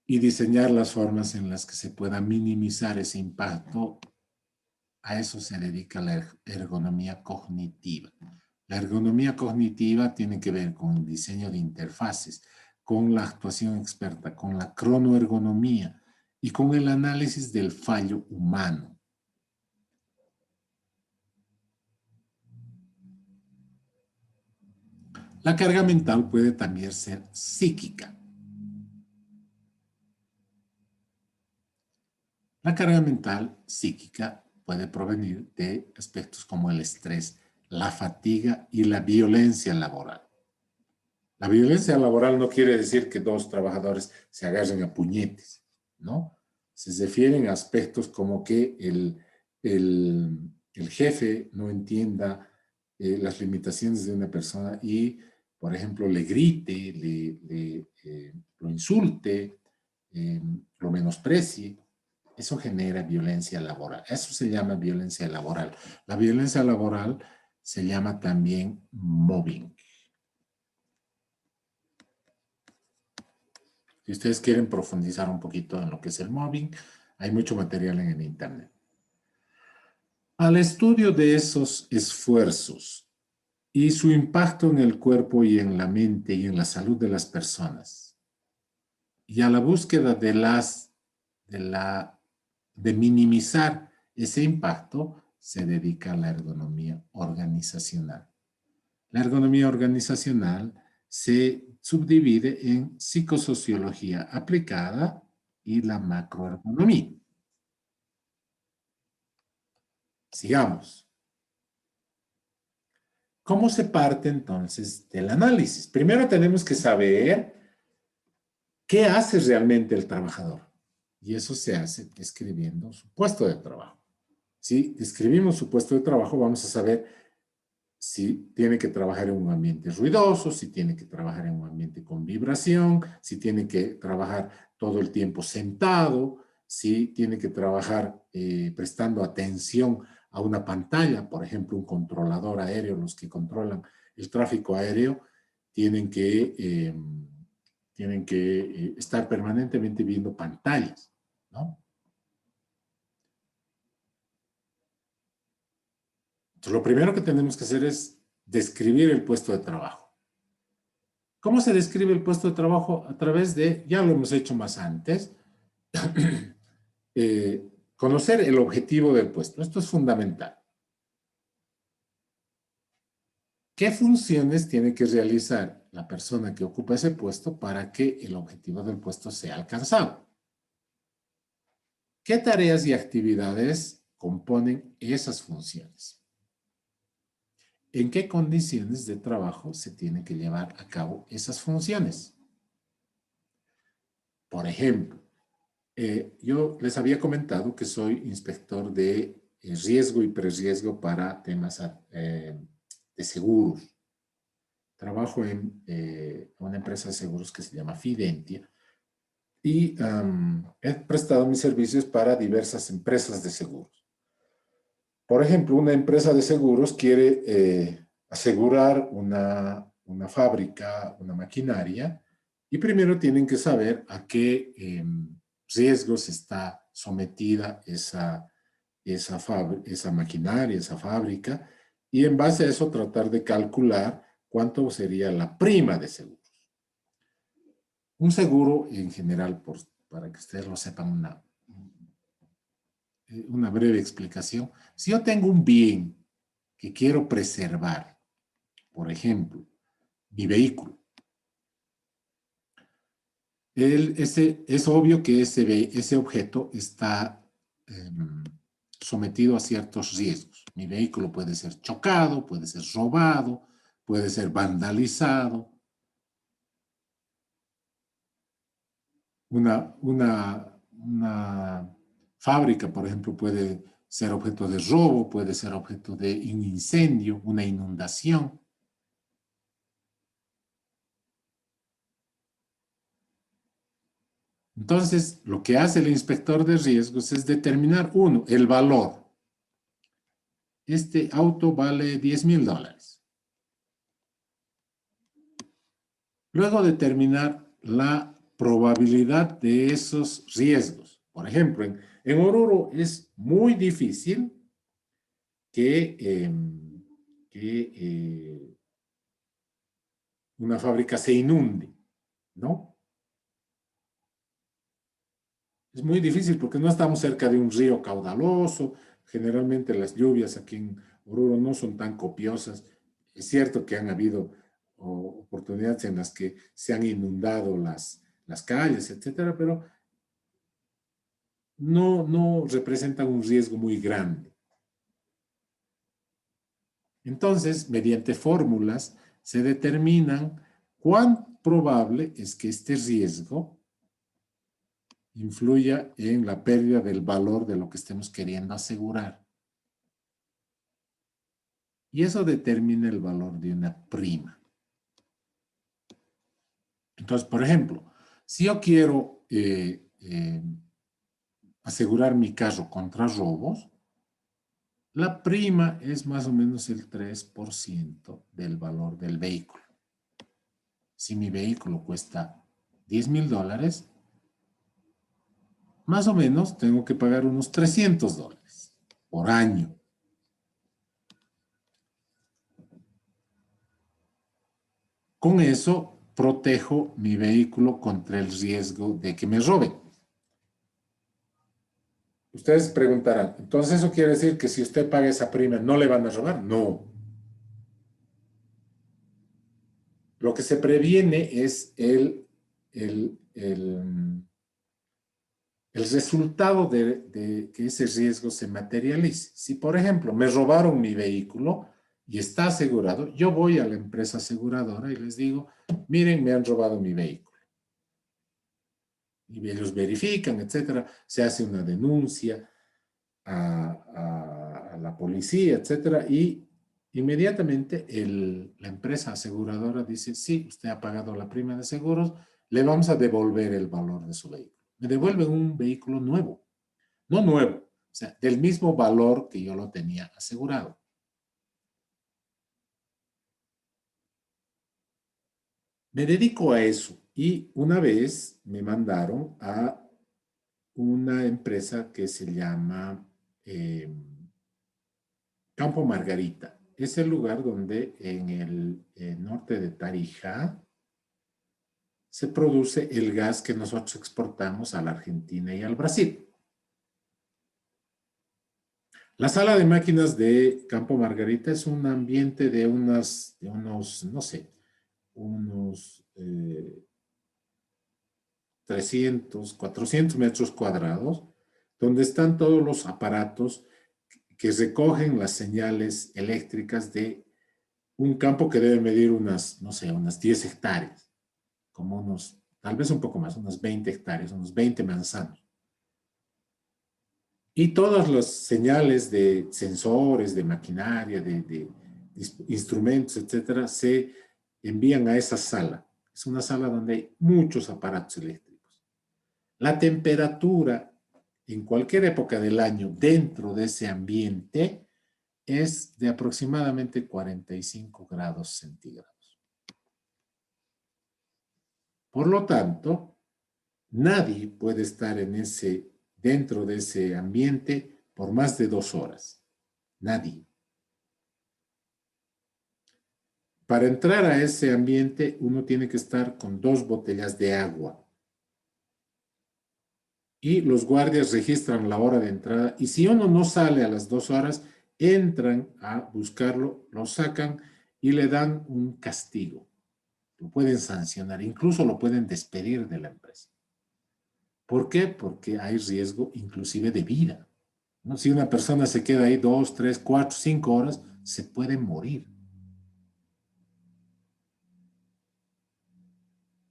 y diseñar las formas en las que se pueda minimizar ese impacto. A eso se dedica la ergonomía cognitiva. La ergonomía cognitiva tiene que ver con el diseño de interfaces, con la actuación experta, con la cronoergonomía y con el análisis del fallo humano. La carga mental puede también ser psíquica. La carga mental psíquica puede provenir de aspectos como el estrés, la fatiga y la violencia laboral. La violencia laboral no quiere decir que dos trabajadores se agarren a puñetes, ¿no? Se refieren a aspectos como que el jefe no entienda las limitaciones de una persona y, por ejemplo, le grite, lo insulte, lo menosprecie. Eso genera violencia laboral. Eso se llama violencia laboral. La violencia laboral se llama también mobbing. Si ustedes quieren profundizar un poquito en lo que es el mobbing, hay mucho material en el internet. Al estudio de esos esfuerzos y su impacto en el cuerpo y en la mente y en la salud de las personas, y a la búsqueda de minimizar ese impacto, se dedica a la ergonomía organizacional. La ergonomía organizacional se subdivide en psicosociología aplicada y la macroergonomía. Sigamos. ¿Cómo se parte entonces del análisis? Primero tenemos que saber qué hace realmente el trabajador. Y eso se hace describiendo su puesto de trabajo. Si describimos su puesto de trabajo, vamos a saber si tiene que trabajar en un ambiente ruidoso, si tiene que trabajar en un ambiente con vibración, si tiene que trabajar todo el tiempo sentado, si tiene que trabajar prestando atención a una pantalla, por ejemplo, un controlador aéreo, los que controlan el tráfico aéreo, tienen que estar permanentemente viendo pantallas, ¿no? Entonces, lo primero que tenemos que hacer es describir el puesto de trabajo. ¿Cómo se describe el puesto de trabajo? A través de, ya lo hemos hecho más antes, conocer el objetivo del puesto. Esto es fundamental. ¿Qué funciones tiene que realizar la persona que ocupa ese puesto para que el objetivo del puesto sea alcanzado? ¿Qué tareas y actividades componen esas funciones? ¿En qué condiciones de trabajo se tienen que llevar a cabo esas funciones? Por ejemplo, yo les había comentado que soy inspector de riesgo y prerriesgo para temas de seguros. Trabajo en una empresa de seguros que se llama Fidentia y he prestado mis servicios para diversas empresas de seguros. Por ejemplo, una empresa de seguros quiere asegurar una fábrica, una maquinaria, y primero tienen que saber a qué riesgos está sometida esa maquinaria, esa fábrica, y en base a eso tratar de calcular cuánto sería la prima de seguros. Un seguro, en general, para que ustedes lo sepan, una breve explicación. Si yo tengo un bien que quiero preservar, por ejemplo, mi vehículo, es obvio que ese objeto está sometido a ciertos riesgos. Mi vehículo puede ser chocado, puede ser robado, puede ser vandalizado. Una fábrica, por ejemplo, puede ser objeto de robo, puede ser objeto de un incendio, una inundación. Entonces, lo que hace el inspector de riesgos es determinar, uno, el valor. Este auto vale $10,000. Luego determinar la probabilidad de esos riesgos. Por ejemplo, en Oruro es muy difícil que una fábrica se inunde, ¿no? Es muy difícil porque no estamos cerca de un río caudaloso. Generalmente las lluvias aquí en Oruro no son tan copiosas. Es cierto que han habido oportunidades en las que se han inundado las calles, etcétera, pero no representan un riesgo muy grande. Entonces, mediante fórmulas se determinan cuán probable es que este riesgo influya en la pérdida del valor de lo que estemos queriendo asegurar. Y eso determina el valor de una prima. Entonces, por ejemplo, si yo quiero asegurar mi carro contra robos, la prima es más o menos el 3% del valor del vehículo. Si mi vehículo cuesta $10,000, más o menos tengo que pagar unos $300 por año. Con eso protejo mi vehículo contra el riesgo de que me roben. Ustedes preguntarán, ¿entonces eso quiere decir que si usted paga esa prima no le van a robar? No. Lo que se previene es el resultado de que ese riesgo se materialice. Si, por ejemplo, me robaron mi vehículo y está asegurado, yo voy a la empresa aseguradora y les digo, miren, me han robado mi vehículo. Y ellos verifican, etcétera, se hace una denuncia a la policía, etcétera, y inmediatamente la empresa aseguradora dice, sí, usted ha pagado la prima de seguros, le vamos a devolver el valor de su vehículo. Me devuelven un vehículo nuevo, no nuevo, o sea, del mismo valor que yo lo tenía asegurado. Me dedico a eso y una vez me mandaron a una empresa que se llama Campo Margarita. Es el lugar donde en el norte de Tarija se produce el gas que nosotros exportamos a la Argentina y al Brasil. La sala de máquinas de Campo Margarita es un ambiente de unos, no sé, unos 300, 400 metros cuadrados, donde están todos los aparatos que recogen las señales eléctricas de un campo que debe medir unas, no sé, unas 10 hectáreas, como unos, tal vez un poco más, unas 20 hectáreas, unos 20 manzanos. Y todas las señales de sensores, de maquinaria, de instrumentos, etcétera, se envían a esa sala. Es una sala donde hay muchos aparatos eléctricos. La temperatura en cualquier época del año dentro de ese ambiente es de aproximadamente 45 grados centígrados. Por lo tanto, nadie puede estar dentro de ese ambiente por más de 2 horas. Nadie. Para entrar a ese ambiente, uno tiene que estar con 2 botellas de agua. Y los guardias registran la hora de entrada. Y si uno no sale a las 2 horas, entran a buscarlo, lo sacan y le dan un castigo. Lo pueden sancionar, incluso lo pueden despedir de la empresa. ¿Por qué? Porque hay riesgo inclusive de vida, ¿no? Si una persona se queda ahí 2, 3, 4, 5 horas, se puede morir.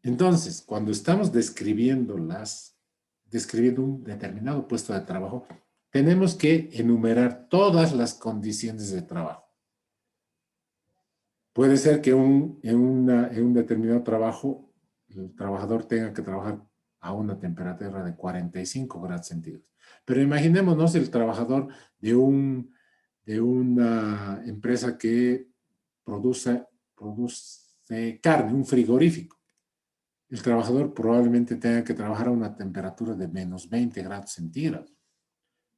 Entonces, cuando estamos describiendo un determinado puesto de trabajo, tenemos que enumerar todas las condiciones de trabajo. Puede ser que en un determinado trabajo el trabajador tenga que trabajar a una temperatura de 45 grados centígrados. Pero imaginémonos el trabajador de una empresa que produce carne, un frigorífico. el trabajador probablemente tenga que trabajar a una temperatura de menos 20 grados centígrados,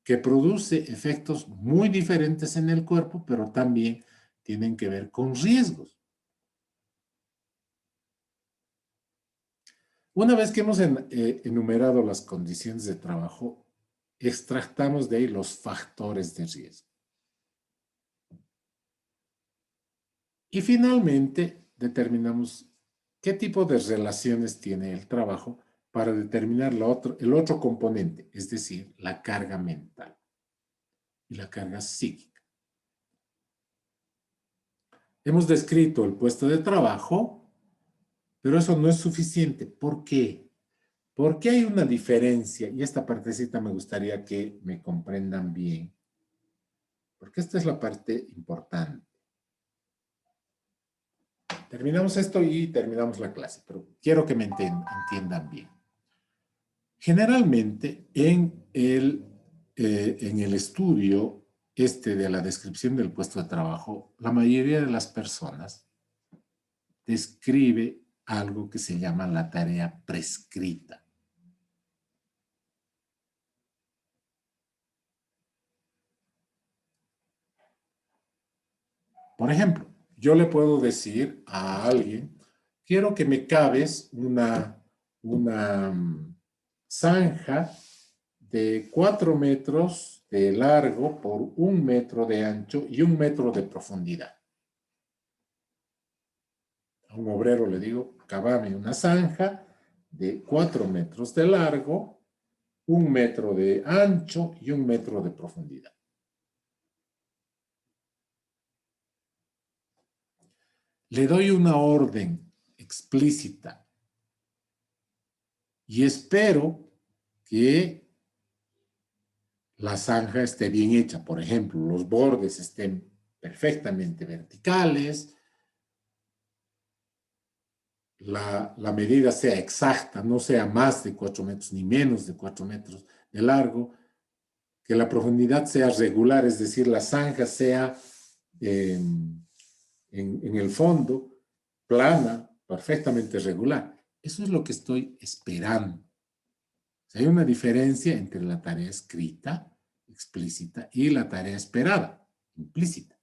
que produce efectos muy diferentes en el cuerpo, pero también tienen que ver con riesgos. Una vez que hemos enumerado las condiciones de trabajo, extractamos de ahí los factores de riesgo. Y finalmente determinamos qué tipo de relaciones tiene el trabajo para determinar el otro componente, es decir, la carga mental y la carga psíquica. Hemos descrito el puesto de trabajo, pero eso no es suficiente. ¿Por qué? Porque hay una diferencia, y esta partecita me gustaría que me comprendan bien, porque esta es la parte importante. Terminamos esto y terminamos la clase, pero quiero que me entiendan bien. Generalmente en el estudio de la descripción del puesto de trabajo, la mayoría de las personas describe algo que se llama la tarea prescrita. Por ejemplo, yo le puedo decir a alguien, quiero que me cabes una zanja de 4 metros de largo por 1 metro de ancho y 1 metro de profundidad. A un obrero le digo, cavame una zanja de 4 metros de largo, 1 metro de ancho y 1 metro de profundidad. Le doy una orden explícita y espero que la zanja esté bien hecha. Por ejemplo, los bordes estén perfectamente verticales, la medida sea exacta, no sea más de 4 metros ni menos de 4 metros de largo, que la profundidad sea regular, es decir, la zanja sea en el fondo plana, perfectamente regular. Eso es lo que estoy esperando. O sea, hay una diferencia entre la tarea escrita, explícita, y la tarea esperada, implícita.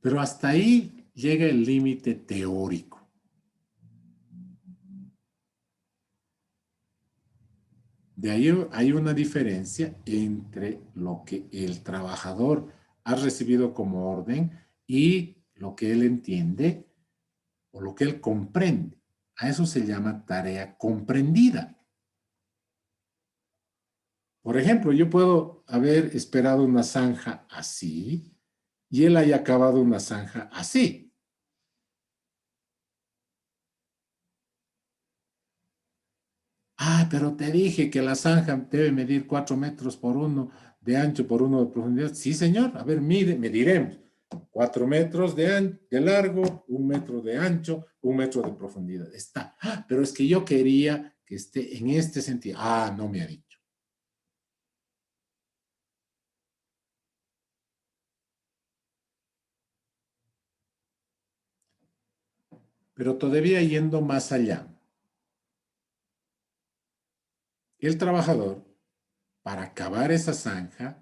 Pero hasta ahí llega el límite teórico. De ahí hay una diferencia entre lo que el trabajador ha recibido como orden y lo que él entiende o lo que él comprende. A eso se llama tarea comprendida. Por ejemplo, yo puedo haber esperado una zanja así y él haya acabado una zanja así. Ah, pero te dije que la zanja debe medir 4 metros por 1 de ancho por 1 de profundidad. Sí, señor. A ver, mediremos. 4 metros de largo, 1 metro de ancho, 1 metro de profundidad. Está. Ah, pero es que yo quería que esté en este sentido. Ah, no me ha dicho. Pero todavía yendo más allá. El trabajador, para acabar esa zanja,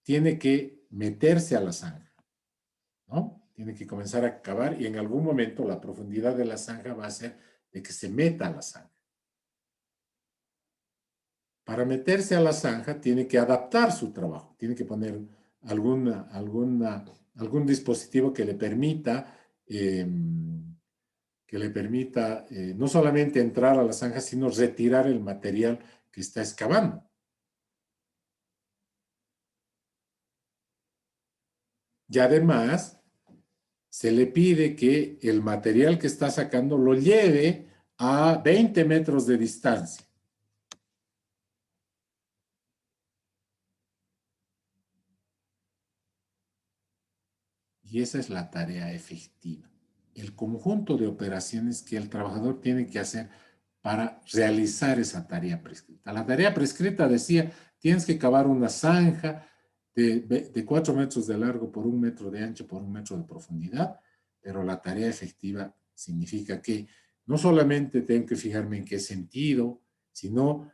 tiene que meterse a la zanja, ¿no? Tiene que comenzar a cavar y en algún momento la profundidad de la zanja va a ser de que se meta a la zanja. Para meterse a la zanja tiene que adaptar su trabajo, tiene que poner algún dispositivo que le permita, no solamente entrar a la zanja, sino retirar el material que está excavando. Y además, se le pide que el material que está sacando lo lleve a 20 metros de distancia. Y esa es la tarea efectiva. El conjunto de operaciones que el trabajador tiene que hacer para realizar esa tarea prescrita. La tarea prescrita decía, tienes que cavar una zanja de 4 metros de largo por 1 metro de ancho por 1 metro de profundidad pero la tarea efectiva significa que no solamente tengo que fijarme en qué sentido, sino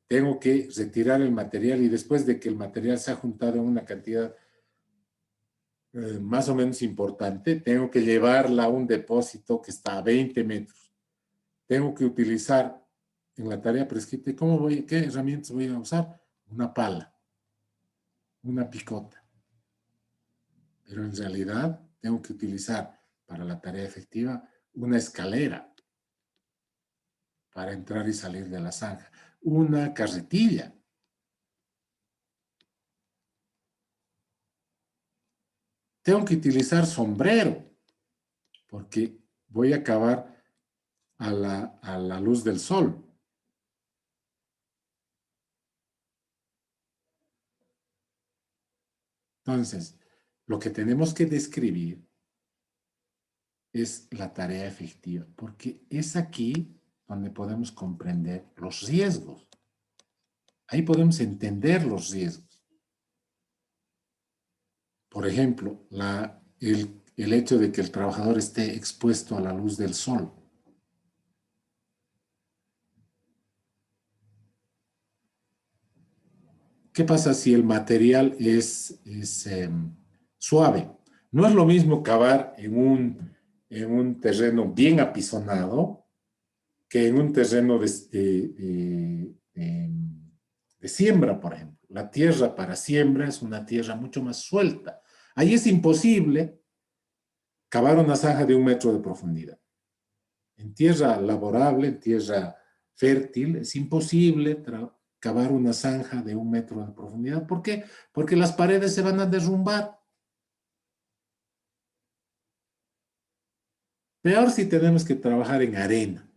tengo que retirar el material y después de que el material se ha juntado en una cantidad más o menos importante, tengo que llevarla a un depósito que está a 20 metros. Tengo que utilizar en la tarea prescrita, ¿qué herramientas voy a usar? Una pala, una picota. Pero en realidad tengo que utilizar para la tarea efectiva una escalera para entrar y salir de la zanja, una carretilla. Tengo que utilizar sombrero porque voy a cavar a la luz del sol. Entonces, lo que tenemos que describir es la tarea efectiva, porque es aquí donde podemos comprender los riesgos. Ahí podemos entender los riesgos. Por ejemplo, el hecho de que el trabajador esté expuesto a la luz del sol. ¿Qué pasa si el material es suave? No es lo mismo cavar en un terreno bien apisonado que en un terreno de siembra, por ejemplo. La tierra para siembra es una tierra mucho más suelta. Ahí es imposible cavar una zanja de 1 metro de profundidad. En tierra laborable, en tierra fértil, es imposible cavar una zanja de 1 metro de profundidad. ¿Por qué? Porque las paredes se van a derrumbar. Peor si tenemos que trabajar en arena.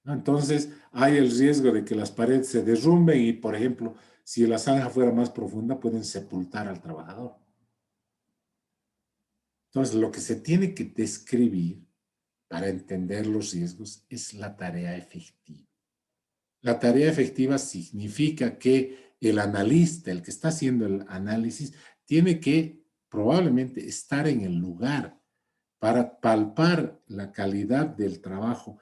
Entonces, hay el riesgo de que las paredes se derrumben y, por ejemplo, si la zanja fuera más profunda, pueden sepultar al trabajador. Entonces, lo que se tiene que describir para entender los riesgos es la tarea efectiva. La tarea efectiva significa que el analista, el que está haciendo el análisis, tiene que probablemente estar en el lugar para palpar la calidad del trabajo,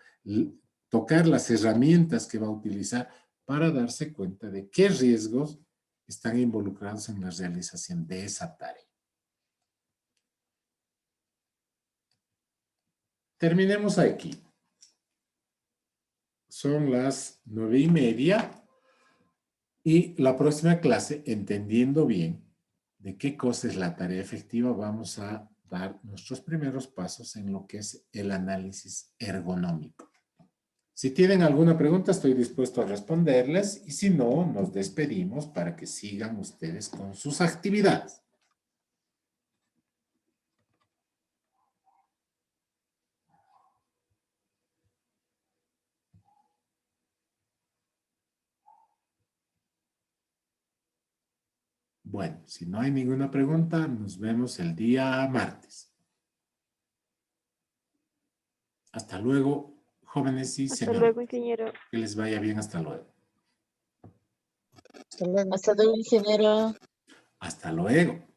tocar las herramientas que va a utilizar para darse cuenta de qué riesgos están involucrados en la realización de esa tarea. Terminemos aquí. Son las 9:30 y la próxima clase, entendiendo bien de qué cosa es la tarea efectiva, vamos a dar nuestros primeros pasos en lo que es el análisis ergonómico. Si tienen alguna pregunta, estoy dispuesto a responderles y si no, nos despedimos para que sigan ustedes con sus actividades. Bueno, si no hay ninguna pregunta, nos vemos el día martes. Hasta luego, jóvenes y Hasta señores. luego, ingeniero. Que les vaya bien, hasta luego. Hasta luego. Hasta luego, ingeniero. Hasta luego.